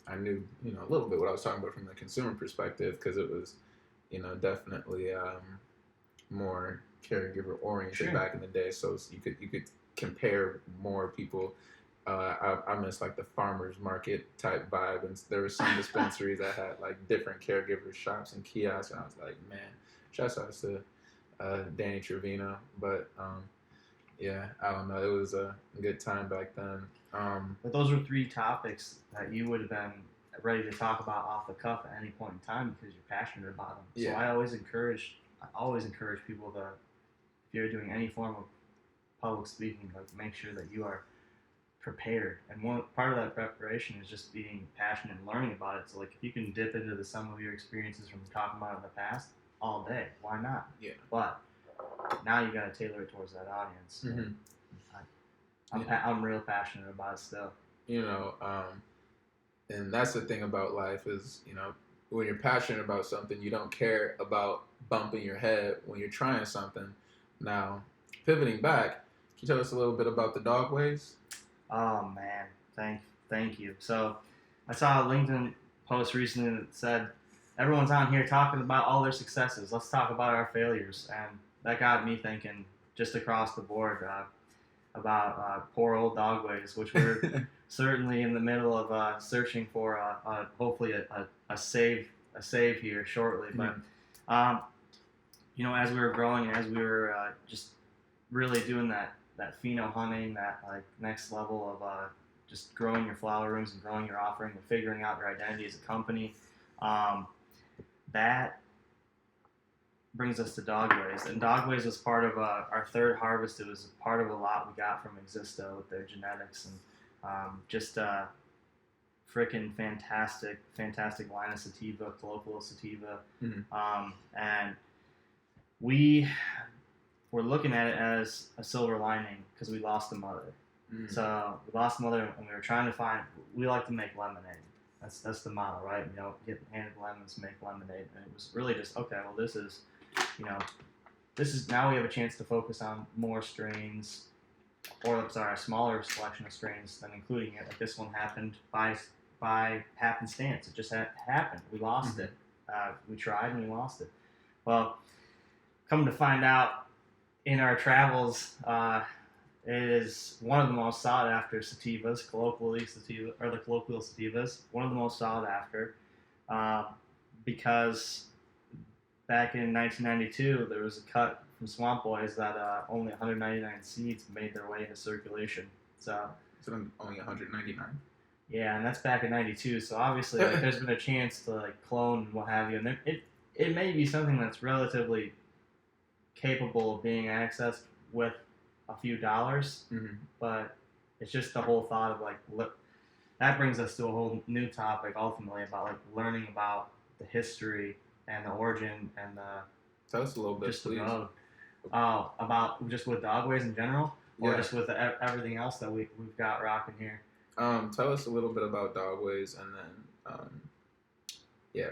I knew a little bit what I was talking about from the consumer perspective, because it was definitely more caregiver oriented back in the day. So you could compare more people. I miss like the farmers market type vibe, and there were some dispensaries that had like different caregiver shops and kiosks, and I was like, man, shouts out to Danny Trevino, but yeah, I don't know, it was a good time back then. But those were 3 topics that you would have been ready to talk about off the cuff at any point in time, because you're passionate about them. Yeah. So I always encourage people to, if you're doing any form of public speaking, like, make sure that you are prepared. And one part of that preparation is just being passionate and learning about it. So like, if you can dip into some of your experiences from talking about it in the past all day, why not? Yeah. But now you got to tailor it towards that audience. Mm-hmm. I'm real passionate about it still. And that's the thing about life is, when you're passionate about something, you don't care about bumping your head when you're trying something. Now, pivoting back, can you tell us a little bit about the dog Waze? Oh man, thank you. So I saw a LinkedIn post recently that said, everyone's on here talking about all their successes. Let's talk about our failures. And that got me thinking, just across the board, about poor old dog Waze, which we're certainly in the middle of searching for hopefully a save here shortly. But as we were growing, as we were just really doing that pheno hunting, that like next level of just growing your flower rooms and growing your offering and figuring out your identity as a company, that brings us to Dogways. And Dogways was part of our third harvest. It was part of a lot we got from Existo with their genetics, and just freaking fantastic line of sativa, colloquial sativa. And we were looking at it as a silver lining, because we lost the mother. So we lost the mother, and we were trying to find, we like to make lemonade. That's the model, right? Get handed lemons, make lemonade. And it was really just, okay, well, this is now we have a chance to focus on more strains, or a smaller selection of strains than including it. Like, this one happened by happenstance. It just happened. We lost it. We tried and we lost it. Well, come to find out, in our travels, it is one of the most sought after sativas, colloquial sativas, one of the most sought after, because back in 1992, there was a cut from Swamp Boys that only 199 seeds made their way into circulation. So only 199? Yeah, and that's back in 92. So obviously, like, there's been a chance to like clone and what have you, and it may be something that's relatively capable of being accessed with a few dollars, but it's just the whole thought of like, that brings us to a whole new topic ultimately about like learning about the history and the origin and the Tell us a little bit, just the please. road. About just with dogways in general, or Yeah. just with everything else that we've got rocking here. Tell us a little bit about dogways, and then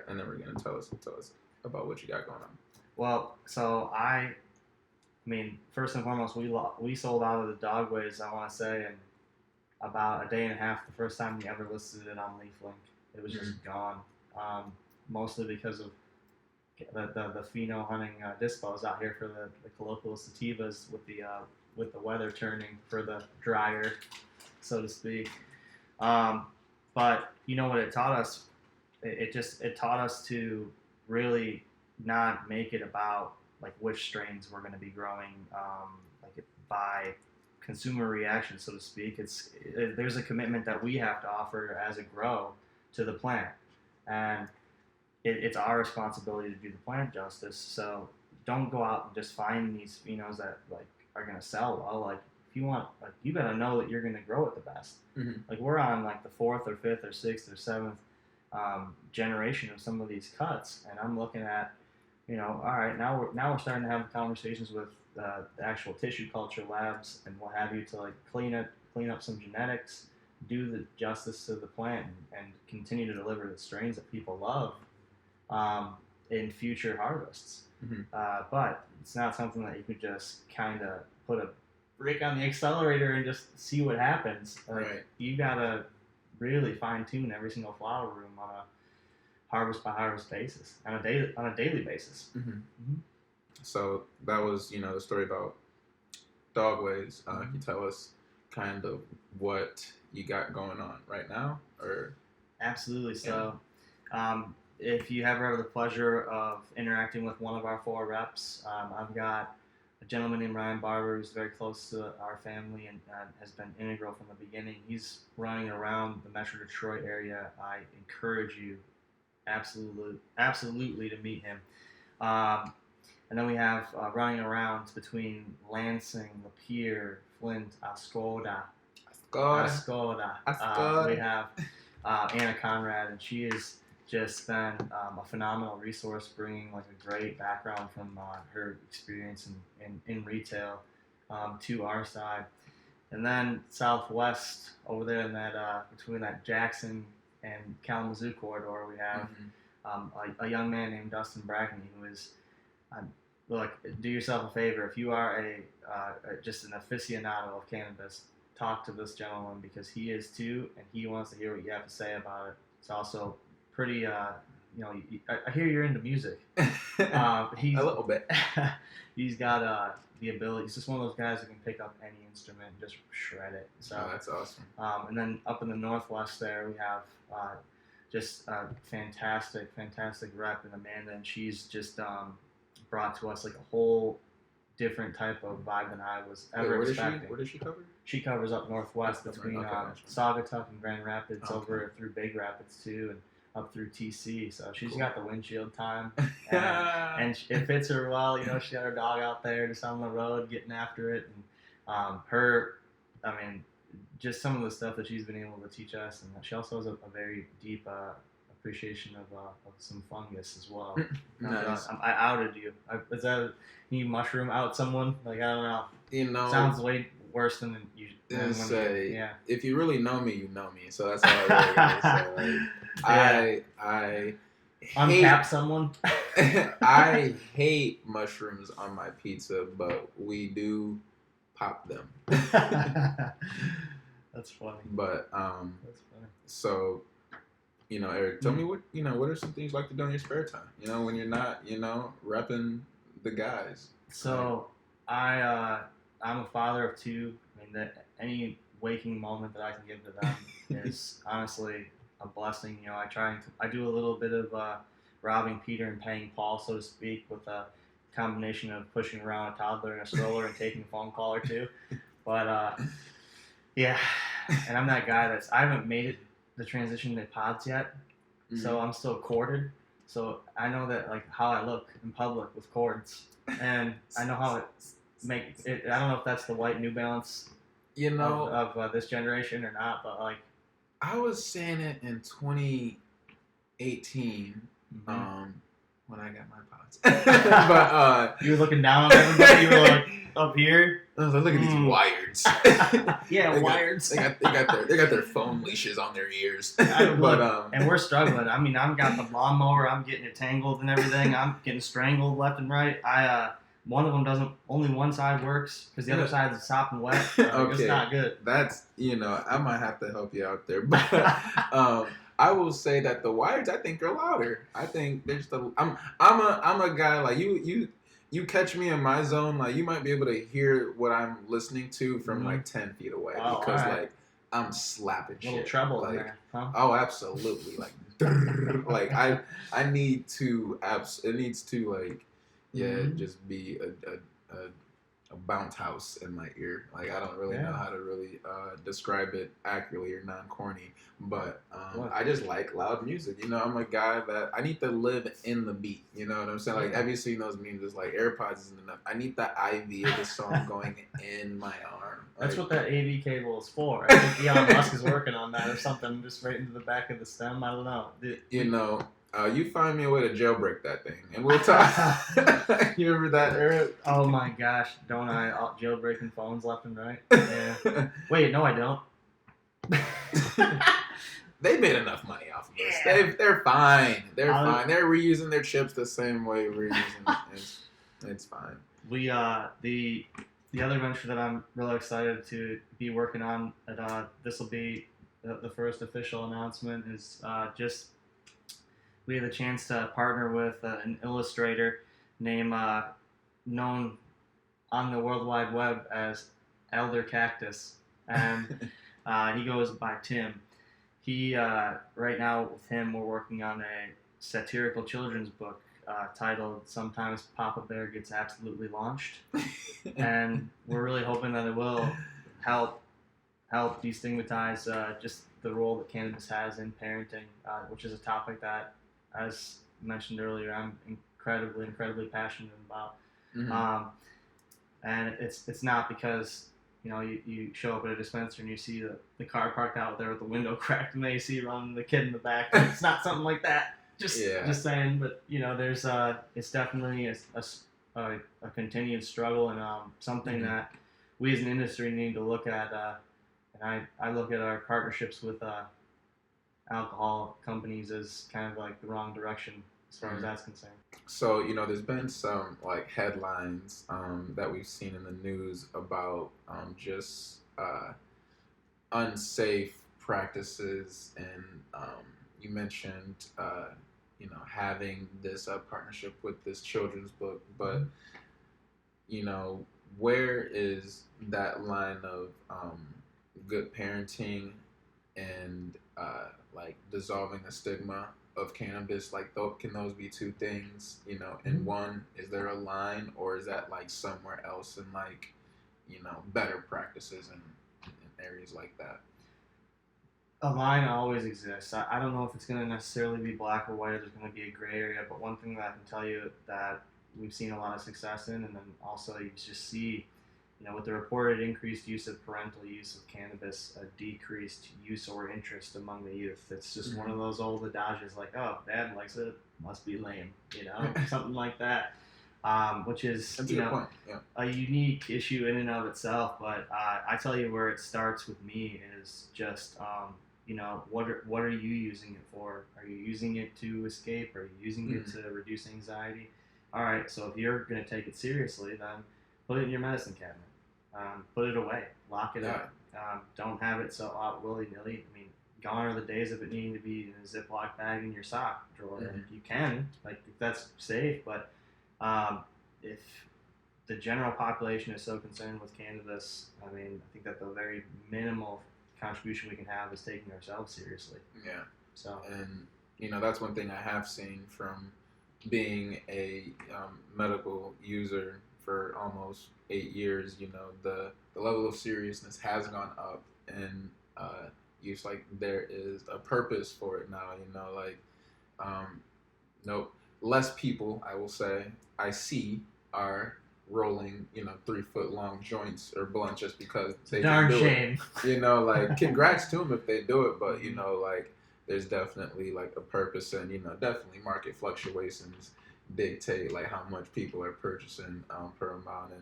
and then we're gonna tell us about what you got going on. Well, so I mean, first and foremost, we sold out of the dogways. I want to say in about a day and a half. The first time we ever listed it on LeafLink, it was just gone. Mostly because of the pheno hunting dispos out here for the colloquial sativas with the weather turning for the drier, so to speak. But you know what it taught us? It taught us to really not make it about like which strains we're going to be growing by consumer reaction, so to speak. There's a commitment that we have to offer as a grow to the plant, and it's our responsibility to do the plant justice. So don't go out and just find these phenos that like are going to sell well. Like if you want, like you got to know that you're going to grow it the best. Like we're on like the 4th or 5th or 6th or 7th generation of some of these cuts, and I'm looking at, you know, all right, now we're starting to have conversations with the actual tissue culture labs and what have you to like clean up some genetics, do the justice to the plant, and continue to deliver the strains that people love in future harvests. But it's not something that you could just kind of put a brake on the accelerator and just see what happens. Like, Right. You gotta really fine tune every single flower room on a harvest by harvest basis, on a daily basis. So that was, you know, the story about dogways. Can you tell us kind of what you got going on right now, or? Absolutely. So, if you ever have the pleasure of interacting with one of our 4 reps, I've got a gentleman named Ryan Barber who's very close to our family and has been integral from the beginning. He's running around the Metro Detroit area. I encourage you absolutely to meet him. And then we have running around between Lansing, Lapeer, Flint, Ascoda. We have Anna Conrad, and she has just been a phenomenal resource, bringing like a great background from her experience in retail to our side. And then Southwest over there in that between that Jackson and Kalamazoo corridor, we have a young man named Dustin Brackney, who is look, do yourself a favor. If you are just an aficionado of cannabis, talk to this gentleman, because he is too, and he wants to hear what you have to say about it. It's also pretty, you know, I hear you're into music. He's A little bit. He's got the ability. He's just one of those guys who can pick up any instrument and just shred it. So that's awesome. And then up in the Northwest there, we have just a fantastic rep in Amanda, and she's just brought to us like a whole different type of vibe than I was ever expecting. Where does she cover? She covers up Northwest between Saugatuck and Grand Rapids, over through Big Rapids too, and up through TC. So she's got the windshield time, and it fits her well. You know, she got her dog out there just on the road getting after it, and just some of the stuff that she's been able to teach us, and she also has a very deep appreciation of some fungus as well. Nice. I outed you. Is that you mushroom out someone? Like, I don't know. You know, sounds way worse than you. If you really know me, you know me. So that's all I really gotta say. Like, I uncap someone. I hate mushrooms on my pizza, but we do pop them. That's funny. But that's funny. So, you know, Eric, tell me what are some things you like to do in your spare time? You know, when you're not, repping the guys. So I'm a father of 2. I mean, any waking moment that I can give to them is honestly a blessing. You know, I do a little bit of robbing Peter and paying Paul, so to speak, with a combination of pushing around a toddler in a stroller and taking a phone call or 2. But yeah, and I'm that guy I haven't made it the transition to pods yet, so I'm still corded. So I know that like how I look in public with cords, and I know how it makes it. I don't know if that's the white New Balance, of this generation or not, but like I was saying it in 2018. When I got my pods. But you were looking down on everybody. You were like up here. I was like, look at these wireds. Yeah, wireds. They got their phone leashes on their ears. And we're struggling. I mean, I've got the lawnmower. I'm getting it tangled and everything. I'm getting strangled left and right. One of them doesn't. Only one side works because the other side is sopped and wet. It's not good. That's I might have to help you out there, but I will say that the wires I think are louder. I think there's I'm a guy like you catch me in my zone, like you might be able to hear what I'm listening to from like 10 feet away because like I'm slapping shit. A little treble like, in there, huh? Oh, absolutely. Like like I need to it needs to like just be a bounce house in my ear. Like I don't really know how to really describe it accurately or non-corny, but I just like loud music. I'm a guy that I need to live in the beat. You know what I'm saying? Like have you seen those memes? It's like AirPods isn't enough. I need the IV of the song going in my arm. That's what that AV cable is for. I think Elon Musk is working on that or something, just right into the back of the stem. I don't know. You find me a way to jailbreak that thing, and we'll talk. You remember that era? Oh my gosh, don't I? Jailbreaking phones left and right. Yeah. Wait, no, I don't. They made enough money off of this. They're fine. They're fine. They're reusing their chips the same way we're using it. It's fine. We the other venture that I'm really excited to be working on, this will be the first official announcement, is just. We had the chance to partner with an illustrator named known on the World Wide Web as Elder Cactus, and he goes by Tim. He right now with him we're working on a satirical children's book titled "Sometimes Papa Bear Gets Absolutely Launched," and we're really hoping that it will help destigmatize just the role that cannabis has in parenting, which is a topic that, as mentioned earlier, I'm incredibly passionate about. Mm-hmm. And it's not because you show up at a dispensary and you see the car parked out there with the window cracked and the AC running, the kid in the back. It's not something like that. Just saying. But there's it's definitely a continued struggle and something that we as an industry need to look at. And I look at our partnerships with alcohol companies as kind of like the wrong direction as far as that's concerned. So there's been some like headlines that we've seen in the news about just unsafe practices, and you mentioned having this partnership with this children's book, but where is that line of good parenting and like dissolving the stigma of cannabis? Like, can those be two things? And one, is there a line, or is that like somewhere else in like better practices in areas like that? A line always exists. I don't know if it's going to necessarily be black or white, or there's going to be a gray area, but one thing that I can tell you that we've seen a lot of success in, and then also you just see with the reported increased use of parental use of cannabis, a decreased use or interest among the youth. It's just one of those old adages like, oh, dad likes it, must be lame, something like that, which is a unique issue in and of itself. But I tell you where it starts with me is just, what are you using it for? Are you using it to escape? Are you using it to reduce anxiety? All right, so if you're going to take it seriously, then put it in your medicine cabinet. Put it away. Lock it up. Don't have it so out willy-nilly. I mean, gone are the days of it needing to be in a Ziploc bag in your sock drawer. You can, if that's safe, but if the general population is so concerned with cannabis, I think that the very minimal contribution we can have is taking ourselves seriously. Yeah. So. And, that's one thing I have seen from being a medical user for almost 8 years, the level of seriousness has gone up, and it's like there is a purpose for it now, less people, I will say, I see are rolling, 3-foot long joints or blunts just because they Darn can do shame. it. Like congrats to them if they do it, but like there's definitely like a purpose, and definitely market fluctuations dictate like how much people are purchasing per amount,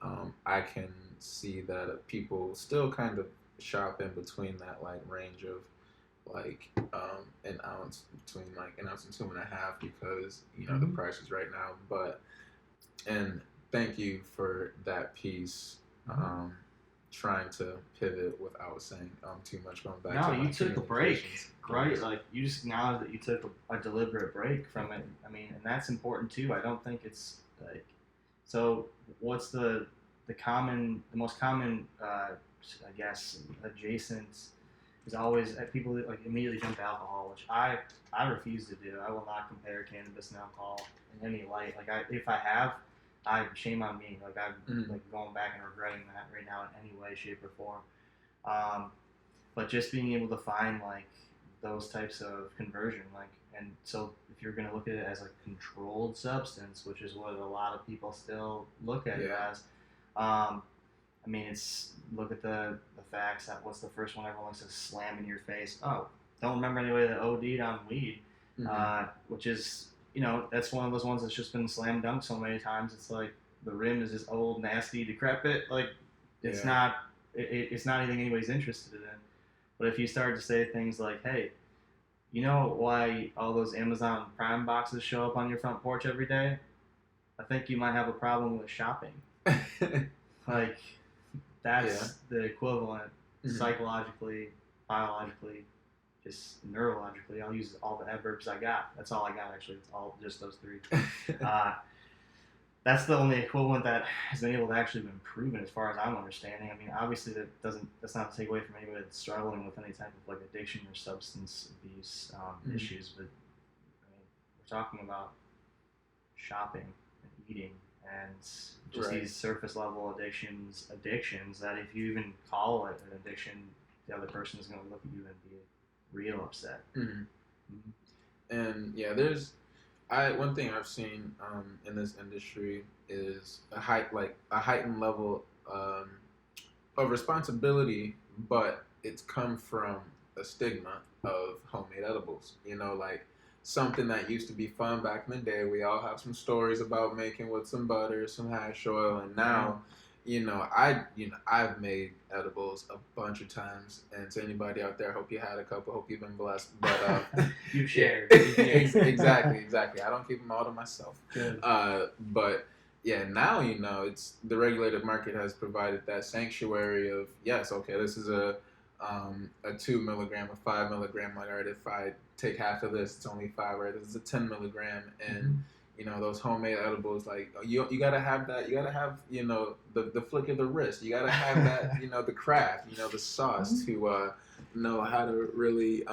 and I can see that people still kind of shop in between that like range of like an ounce, between like an ounce and 2.5, because the prices right now. But and thank you for that piece. Trying to pivot without saying too much, going back to No, you took a break, right? communications. Like you just acknowledged that you took a deliberate break from it. I mean, and that's important too. I don't think it's like, so what's the most common I guess adjacent is always people like immediately jump to alcohol, which I refuse to do. I will not compare cannabis and alcohol in any light. Like if I have, shame on me. Like I'm like going back and regretting that right now in any way, shape, or form. But just being able to find like those types of conversion, like, and so if you're going to look at it as a controlled substance, which is what a lot of people still look at it as. I mean, it's look at the facts. That what's the first one everyone likes to slam in your face? Oh, don't remember anybody that OD'd on weed, which is. That's one of those ones that's just been slam dunked so many times. It's like the rim is just old, nasty, decrepit. Like it's not it's not anything anybody's interested in. But if you start to say things like, "Hey, you know why all those Amazon Prime boxes show up on your front porch every day? I think you might have a problem with shopping." Like that's the equivalent psychologically, biologically. Just neurologically, I'll use all the adverbs I got. That's all I got, actually. It's all just those three. That's the only equivalent that has been able to actually been proven, as far as I'm understanding. I mean, obviously, that's not to take away from anybody that's struggling with any type of like addiction or substance abuse issues. But I mean, we're talking about shopping and eating and just these surface level addictions that if you even call it an addiction, the other person is going to look at you and be real upset. And there's one thing I've seen in this industry is a heightened level of responsibility, but it's come from a stigma of homemade edibles. Like something that used to be fun back in the day. We all have some stories about making with some butter, some hash oil, and now. I've made edibles a bunch of times, and to anybody out there, hope you had a couple, hope you've been blessed. But you shared. Exactly. I don't keep them all to myself. Good. But now it's the regulated market has provided that sanctuary of this is a 2 milligram, a 5 milligram. Like, all right, if I take half of this, it's only 5. Right, this is a 10 milligram, and those homemade edibles, like you gotta have that. You gotta have the flick of the wrist. You gotta have that the craft, the sauce to know how to really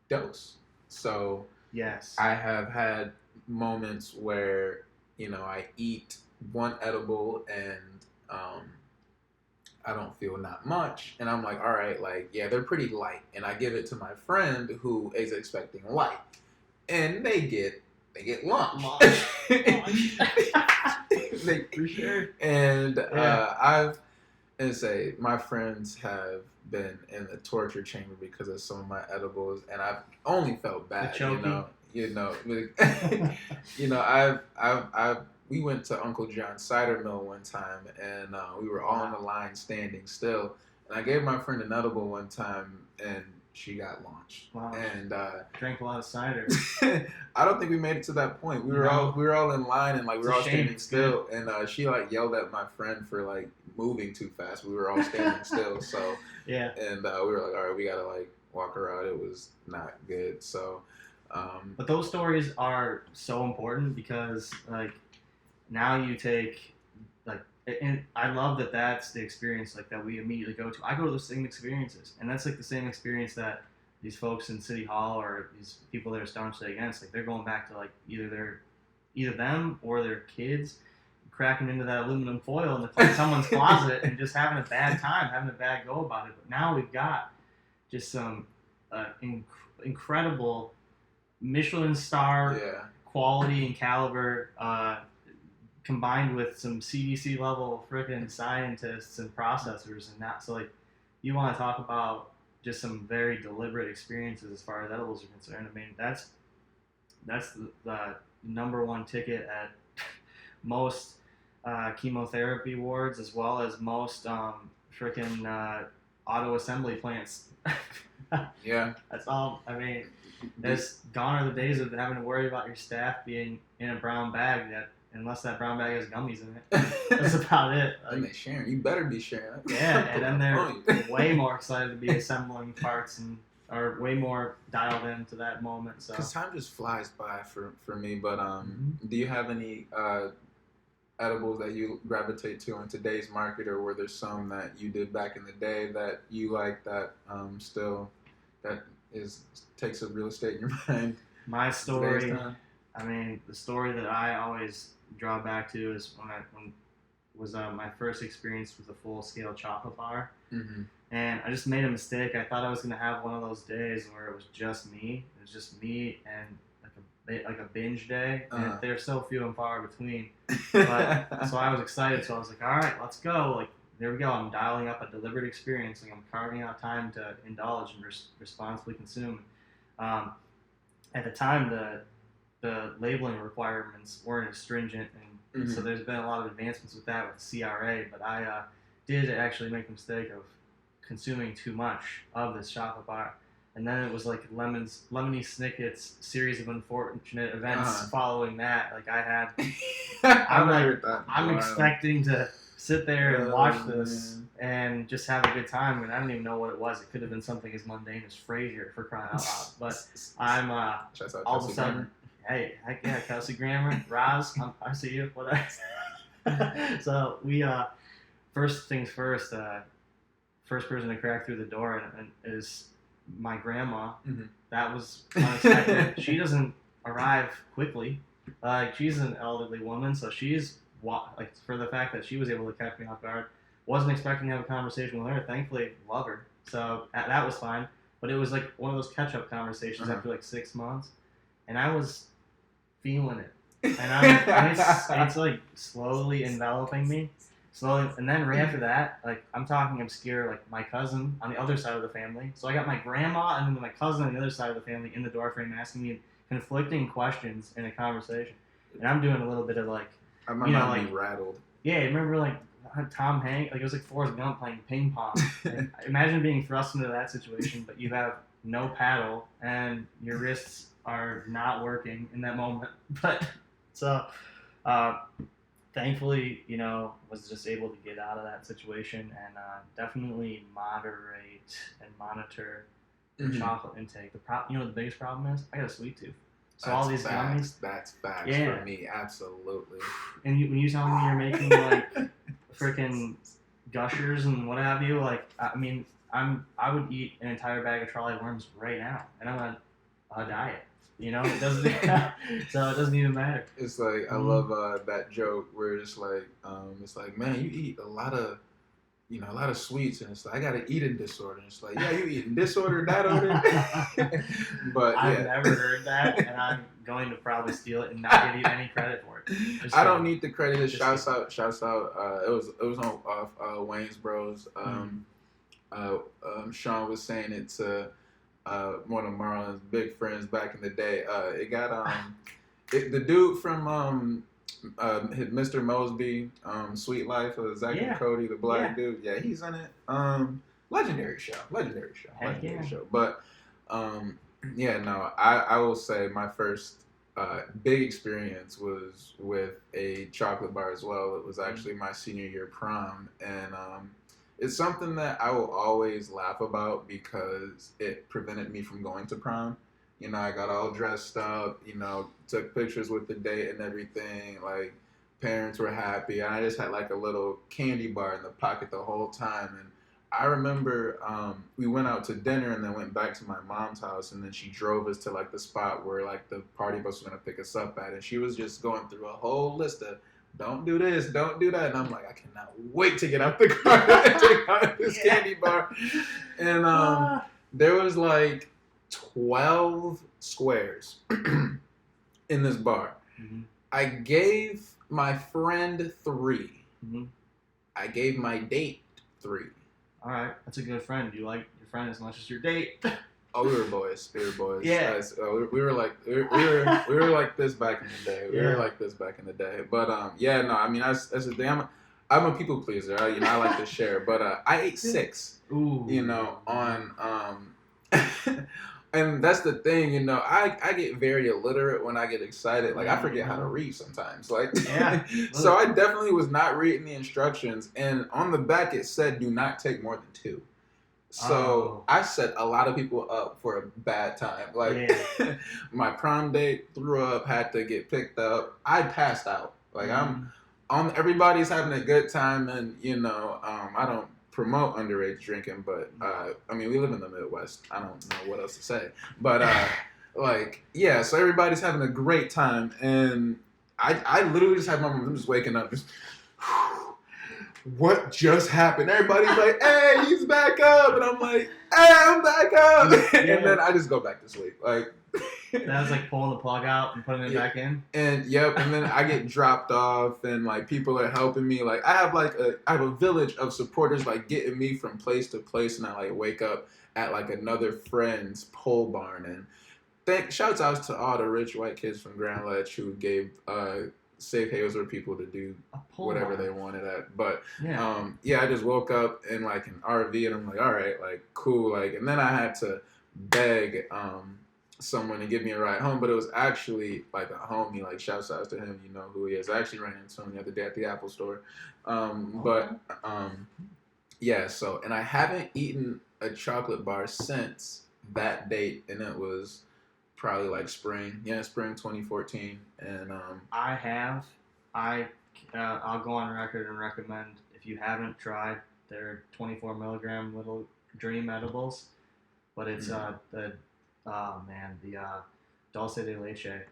dose. So yes, I have had moments where I eat one edible and I don't feel not much, and I'm like, all right, like they're pretty light, and I give it to my friend who is expecting light. And they get lunch. For sure. And my friends have been in the torture chamber because of some of my edibles, and I've only felt bad. We went to Uncle John's cider mill one time, and we were all in the line standing still, and I gave my friend an edible one time, and she got launched. Wow. And drank a lot of cider. I don't think we made it to that point. We were all in line, and like we were all standing still, and she like yelled at my friend for like moving too fast. We were all standing still, so and we were like, all right, we gotta like walk her out. It was not good. So but those stories are so important because like now you take like, and I love that that's the experience like that we immediately go to. I go to those same experiences, and that's like the same experience that these folks in City Hall or these people that are staunchly against, like they're going back to like either them or their kids cracking into that aluminum foil in someone's closet and just having a bad time, having a bad go about it. But now we've got just some incredible Michelin star quality and caliber combined with some CDC level freaking scientists and processors and that. So like, you want to talk about just some very deliberate experiences as far as edibles are concerned. I mean, that's the number one ticket at most chemotherapy wards, as well as most freaking auto assembly plants. Yeah. That's all. I mean, it's gone are the days of having to worry about your staff being in a brown bag that, unless that brown bag has gummies in it. That's about it. And they sharing. You better be sharing. Yeah, and then they're way more excited to be assembling parts and are way more dialed into that moment. So Because time just flies by for me. But do you have any edibles that you gravitate to in today's market, or were there some that you did back in the day that you like that still that takes a real estate in your mind? my today's story, time? I mean, the story that I always draw back to is when was my first experience with a full-scale chocolate bar. Mm-hmm. And I just made a mistake. I thought I was going to have one of those days where it was just me. It was just me and like a binge day. And they're so few and far between. But so I was excited. So I was like, all right, let's go. Like, there we go. I'm dialing up a deliberate experience. Like, I'm carving out time to indulge and responsibly consume. At the time, the labeling requirements weren't as stringent, and so there's been a lot of advancements with that with the CRA. But I did actually make the mistake of consuming too much of this chocolate bar, and then it was like Lemony Snicket's series of unfortunate events following that. Like I had, I'm expecting to sit there and watch this and just have a good time, and I don't even know what it was. It could have been something as mundane as Frasier, for crying out loud. But I'm all of a sudden, hey, heck yeah, Kelsey Grammer, Roz, I see you. Whatever. So we first things first. First person to crack through the door and is my grandma. Mm-hmm. That was unexpected. She doesn't arrive quickly. She's an elderly woman, so she's like, for the fact that she was able to catch me off guard. Wasn't expecting to have a conversation with her. Thankfully, love her, so that was fine. But it was like one of those catch-up conversations after like 6 months, and I was feeling it, and it's like slowly enveloping me. Slowly, and then right after that, like I'm talking obscure, like my cousin on the other side of the family. So I got my grandma and then my cousin on the other side of the family in the doorframe asking me conflicting questions in a conversation, and I'm doing a little bit of like, I might be rattled. Yeah, remember like Tom Hanks, like it was like Forrest Gump playing ping pong. Like, imagine being thrust into that situation, but you have no paddle and your wrists are not working in that moment. But so. Thankfully, was just able to get out of that situation and definitely moderate and monitor the chocolate intake. The biggest problem is I got a sweet tooth. So all these gummies. That's facts for me, absolutely. And when you tell me you're making like freaking gushers and what have you, like I mean, I would eat an entire bag of trolley worms right now, and I'm on a diet. It doesn't. So it doesn't even matter. It's like I love that joke where it's like, man, you eat a lot of sweets, and it's like I got an eating disorder. And it's like, yeah, you eating this order, that order. But I've never heard that, and I'm going to probably steal it and not give you any credit for it. I don't need the credit. Shouts out. It was on Wayne's Bros. Sean was saying it to. One of Marlon's big friends back in the day. It got the dude from Mr. Mosby, Sweet Life of Zach and Cody, the black dude. Yeah, he's in it. Legendary show. But I will say my first big experience was with a chocolate bar as well. It was actually my senior year prom, and it's something that I will always laugh about because it prevented me from going to prom. I got all dressed up, took pictures with the date and everything. Like, parents were happy. And I just had like a little candy bar in the pocket the whole time. And I remember we went out to dinner and then went back to my mom's house. And then she drove us to like the spot where like the party bus was going to pick us up at. And she was just going through a whole list of, don't do this, don't do that. And I'm like, I cannot wait to get out the car and take out this candy bar. And there was like 12 squares in this bar. Mm-hmm. I gave my friend 3. Mm-hmm. I gave my date 3. All right, that's a good friend. You like your friend as much as your date. Oh, we were boys. We were boys. Yeah. We were like we were like this back in the day. We were like this back in the day. But yeah, no. I mean, that's the thing. I'm a people pleaser. I like to share. But I ate 6. Ooh. On and that's the thing. I get very illiterate when I get excited. Like I forget how to read sometimes. Like Yeah. So I definitely was not reading the instructions, and on the back it said do not take more than 2. So I set a lot of people up for a bad time. Like my prom date threw up, had to get picked up. I passed out. Like I'm on. Everybody's having a good time, and I don't promote underage drinking, but I mean we live in the Midwest. I don't know what else to say, but so everybody's having a great time, and I literally just have my mom. I'm just waking up, just. What just happened? Everybody's like, hey, he's back up. And I'm like, hey, I'm back up. And then I just go back to sleep. Like that was like pulling the plug out and putting it back in. And and then I get dropped off, and like people are helping me. Like I have a village of supporters like getting me from place to place, and I like wake up at like another friend's pole barn. And shouts out to all the rich white kids from Grand Ledge who gave safe havens for people to do whatever they wanted at. But I just woke up in like an RV, and I'm like, all right, like cool. Like, and then I had to beg someone to give me a ride home, but it was actually like a homie. Like shouts out to him, you know who he is. I actually ran into him the other day at the Apple store. So and I haven't eaten a chocolate bar since that date, and it was probably like spring 2014. And I'll go on record and recommend, if you haven't tried their 24 milligram little dream edibles, but it's the dulce de leche.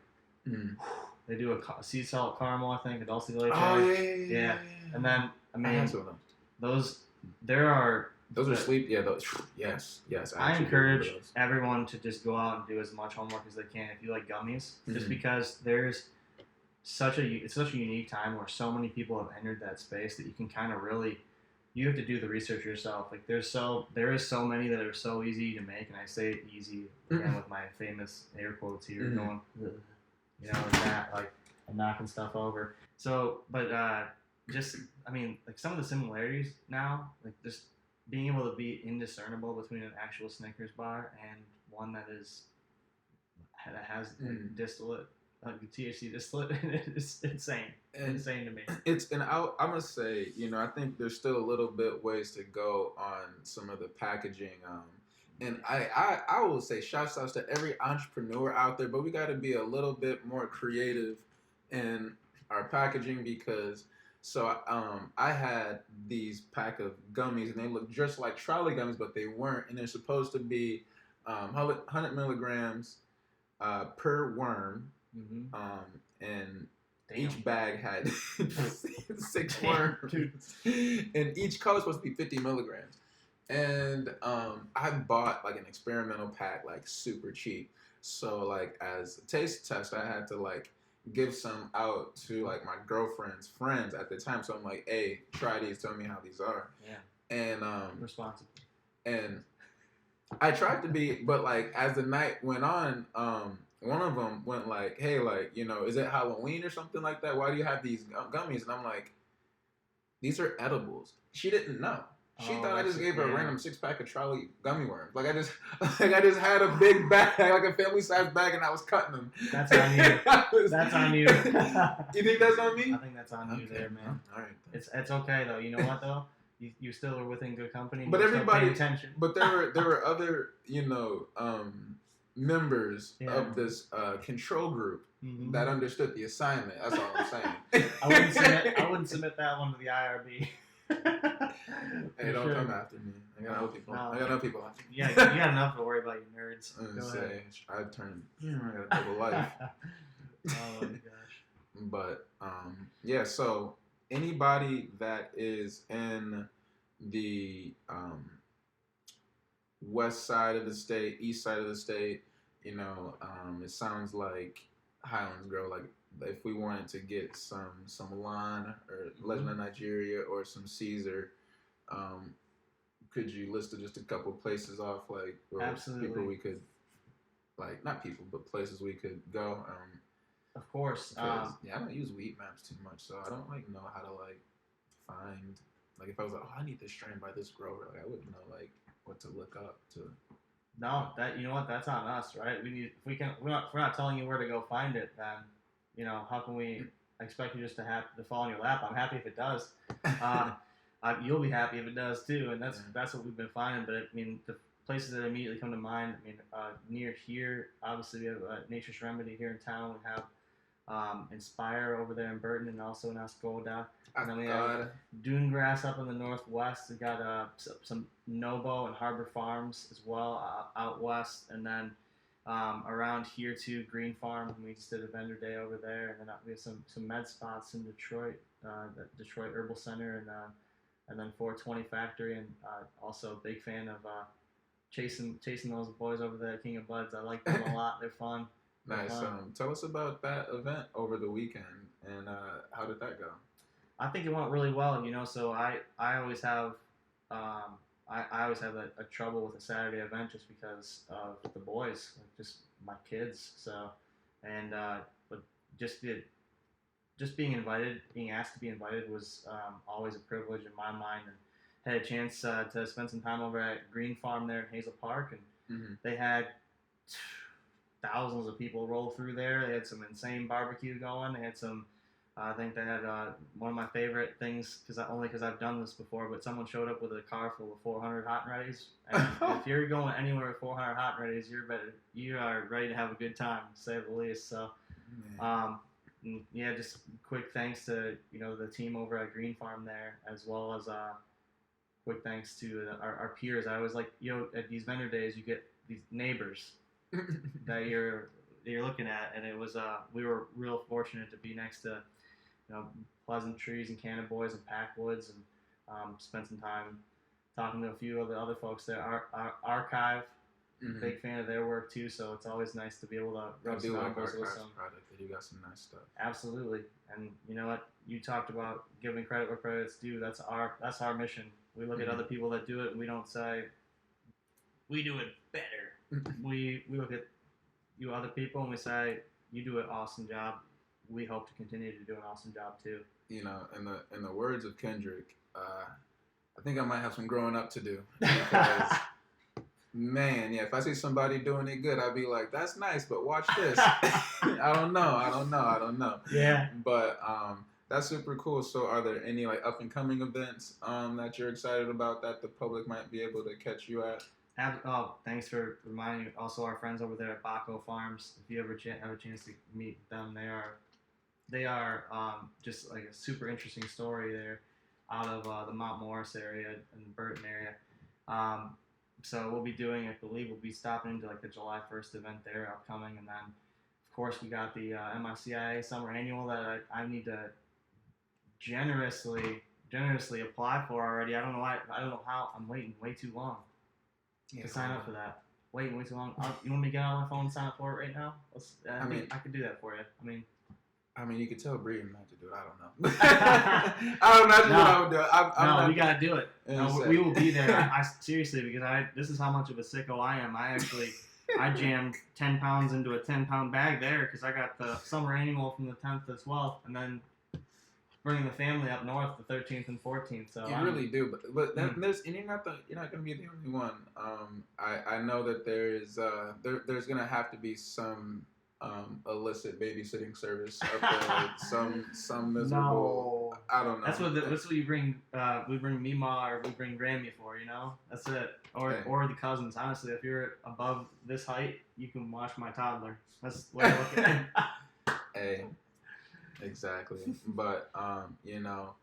They do a sea salt caramel, I think, a dulce de leche. Oh yeah. And then I mean those are sleep. Yeah, those. Yes. I encourage everyone to just go out and do as much homework as they can if you like gummies, just because it's such a unique time where so many people have entered that space that you can kind of really, you have to do the research yourself. Like there is so many that are so easy to make, and I say easy again with my famous air quotes here, going, that like I'm knocking stuff over. So, but just I mean, like some of the similarities now, like just being able to be indiscernible between an actual Snickers bar and one that has distillate, THC distillate, it's insane. Insane to me. I'm gonna say, I think there's still a little bit ways to go on some of the packaging. And I will say shouts out to every entrepreneur out there, but we got to be a little bit more creative in our packaging, because. So I had these pack of gummies, and they looked just like trolley gummies, but they weren't. And they're supposed to be 100 milligrams per worm. And each bag had 6 worms. And each color was supposed to be 50 milligrams. And I bought like an experimental pack, like super cheap. So like as a taste test, I had to like give some out to like my girlfriend's friends at the time. So I'm like, hey, try these, tell me how these are. Yeah. And responsible. And I tried to be, but like as the night went on, one of them went like, hey, like, is it Halloween or something like that? Why do you have these gummies? And I'm like, these are edibles. She didn't know. She thought I just gave her a random 6-pack of trolley gummy worms. Like I just had a big bag, like a family size bag, and I was cutting them. That's on you. That's on you. You think that's on me? I think that's on you there, man. All right. It's okay though. You know what though? You still are within good company. But everybody, attention. But there were other members of this control group that understood the assignment. That's all I'm saying. I wouldn't submit that one to the IRB. Hey, don't come after me. I got other people. I got other people after me. Yeah, you got enough to worry about, you nerds. I got a double life. Oh my gosh. But so anybody that is in the west side of the state, east side of the state, it sounds like Highlands Grow, like if we wanted to get some L.O.N or Legend of Nigeria or some Caesar, could you list just a couple places off, like, or Absolutely. people we could, like, not people, but places we could go? Of course. I don't use weed maps too much, so I don't, like, know how to, like, find, like, if I was like, oh, I need this strain by this grower, like, I wouldn't know, like, what to look up to. No, you know what? That's on us, right? If we're not telling you where to go find it, then, you know, how can we expect you just to fall in your lap? I'm happy if it does. You'll be happy if it does too, and that's what we've been finding. But I mean, the places that immediately come to mind. I mean, near here, obviously we have Nature's Remedy here in town. We have Inspire over there in Burton, and also in Escoda. And then we have Dune Grass up in the northwest. We got some Nobo and Harbor Farms as well out west, and then around here too, Green Farm. We just did a vendor day over there, and then we have some med spots in Detroit, the Detroit Herbal Center, and then 420 Factory, and also a big fan of chasing those boys over there at King of Buds. I like them a lot. They're fun. Nice. Tell us about that event over the weekend, and how did that go? I think it went really well. You know, so I always have I always have a trouble with a Saturday event just because of the boys, like just my kids. So, and but just being invited, being asked to be invited was always a privilege in my mind, and had a chance to spend some time over at Green Farm there in Hazel Park, and they had thousands of people roll through there. They had some insane barbecue going. They had some, I think they had one of my favorite things, because I've done this before, but someone showed up with a car full of 400 hot and readies. And if you're going anywhere with 400 hot and readies, you are ready to have a good time, to say the least. So, yeah, just quick thanks to, you know, the team over at Green Farm there, as well as quick thanks to our peers. I always like, you know, at these vendor days, you get these neighbors that you're looking at, and it was we were real fortunate to be next to, you know, Pleasant Trees and Canada Boys and Packwoods, and spent some time talking to a few of the other folks there. Our Archive, big fan of their work too, so it's always nice to be able to rub some elbows with some product. They do got some nice stuff. Absolutely, and you know what? You talked about giving credit where credit's due. That's our mission. We look at other people that do it, and we don't say we do it better. we look at you other people, and we say you do an awesome job. We hope to continue to do an awesome job too. You know, in the words of Kendrick, I think I might have some growing up to do. Because, man, yeah, if I see somebody doing it good, I'd be like, that's nice, but watch this. I don't know. Yeah. But that's super cool. So are there any like up and coming events that you're excited about that the public might be able to catch you at? Thanks for reminding me. Also, our friends over there at Puffco Farms, if you ever have a chance to meet them, they are just like a super interesting story there out of the Mount Morris area and the Burton area. So we'll be doing, I believe we'll be stopping into like the July 1st event there upcoming, and then of course we got the MICIA Summer Annual that I need to generously apply for already. I don't know how. I'm waiting way too long to sign up for that. Waiting way too long. You want me to get on my phone and sign up for it right now? I could do that for you. I mean, you could tell Bri not to do it. I don't know. I don't know what I would do. We gotta do it. No, we will be there. Seriously, because this is how much of a sicko I am. I jammed 10 pounds into a 10-pound bag there because I got the summer annual from the 10th to 12th, and then bringing the family up north the 13th and 14th. So you really do, but there's, and you're not going to be the only one. I know that there's going to have to be some illicit babysitting service up there, like some miserable. No. I don't know. That's what you bring. We bring Mima or we bring Grammy for. You know, that's it. Or the cousins. Honestly, if you're above this height, you can watch my toddler. That's the way I look at it. Hey. Exactly. But, you know,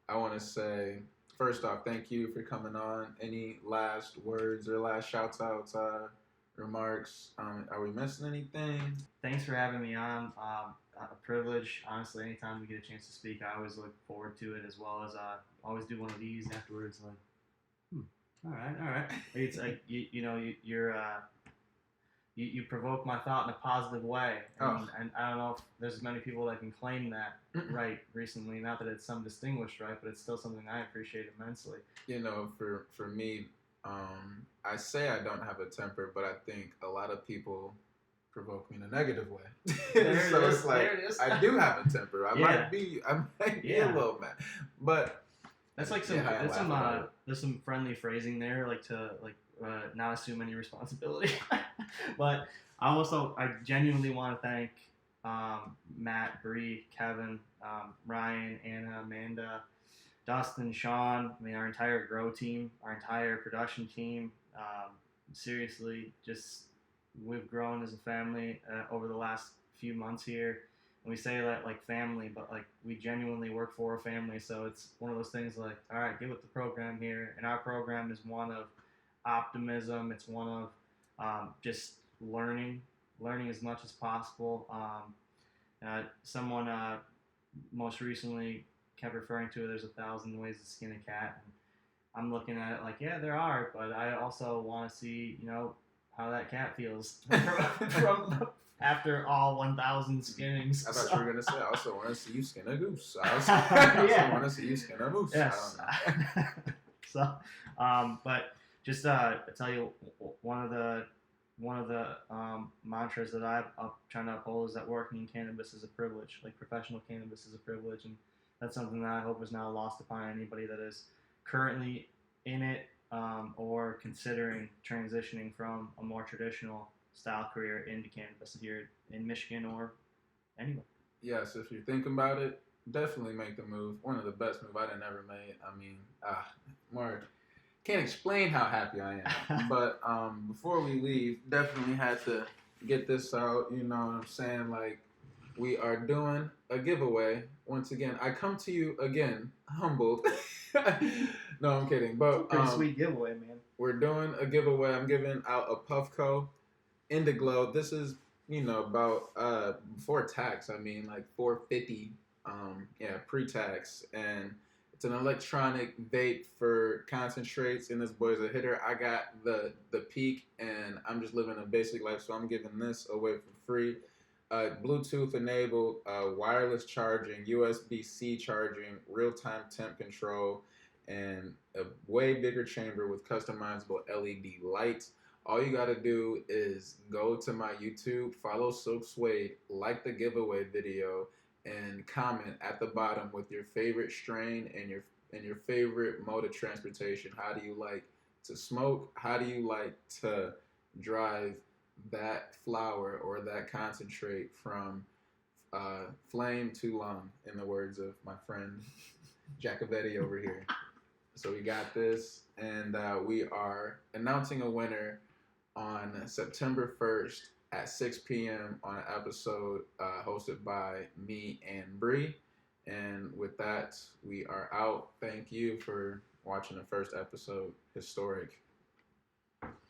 I want to say, first off, thank you for coming on. Any last words or last shout-outs, remarks? Are we missing anything? Thanks for having me on. A privilege. Honestly, anytime we get a chance to speak, I always look forward to it, as well as always do one of these afterwards. Like, all right. It's like, you know, you provoke my thought in a positive way, and, Oh. and I don't know if there's many people that can claim that right recently. Not that it's some distinguished right, but it's still something I appreciate immensely. You know, for me, I say I don't have a temper, but I think a lot of people provoke me in a negative way. There So it is. it's like There it is. I do have a temper. I Yeah. might be a little mad, but That's like some Yeah, I laugh about it. there's some friendly phrasing there, like to not assume any responsibility. But I genuinely want to thank Matt, Bri, Kevin, Ryan, Anna, Amanda, Dustin, Sean. I mean, our entire grow team, our entire production team. Seriously, just we've grown as a family over the last few months here. And we say that like family, but like we genuinely work for a family. So it's one of those things like, all right, get with the program here. And our program is one of optimism. It's one of just learning as much as possible. Someone most recently kept referring to it. There's 1,000 ways to skin a cat. And I'm looking at it like, yeah, there are, but I also want to see, how that cat feels from after all 1,000 skinnings. I thought you were gonna say I also want to see you skin a goose. I Yeah. want to see you skin a moose. Yes. I don't know. So, but just I tell you, one of the mantras that I'm trying to uphold is that working in cannabis is a privilege. Like professional cannabis is a privilege, and that's something that I hope is not lost upon anybody that is currently in it or considering transitioning from a more traditional style career into cannabis here in Michigan or anywhere. Yes, if you're thinking about it, definitely make the move. One of the best moves I'd ever made. I mean, more can't explain how happy I am. But before we leave, definitely had to get this out. You know what I'm saying? Like, we are doing a giveaway. Once again, I come to you again, humbled. No, I'm kidding. But Pretty sweet giveaway, man. we're doing a giveaway. I'm giving out a Puffco Indiglow. This is, about before tax. I mean, like $4.50. Pre-tax, and it's an electronic vape for concentrates. And this boy's a hitter. I got the peak, and I'm just living a basic life, so I'm giving this away for free. Bluetooth enabled, wireless charging, USB-C charging, real-time temp control, and a way bigger chamber with customizable LED lights. All you got to do is go to my YouTube, follow Silk Swade, like the giveaway video, and comment at the bottom with your favorite strain and your favorite mode of transportation. How do you like to smoke? How do you like to drive that flower or that concentrate from flame to lung, in the words of my friend Jacovetti over here. So we got this, and we are announcing a winner on September 1st at 6 p.m. on an episode hosted by me and Bri. And with that, we are out. Thank you for watching the first episode. Historic.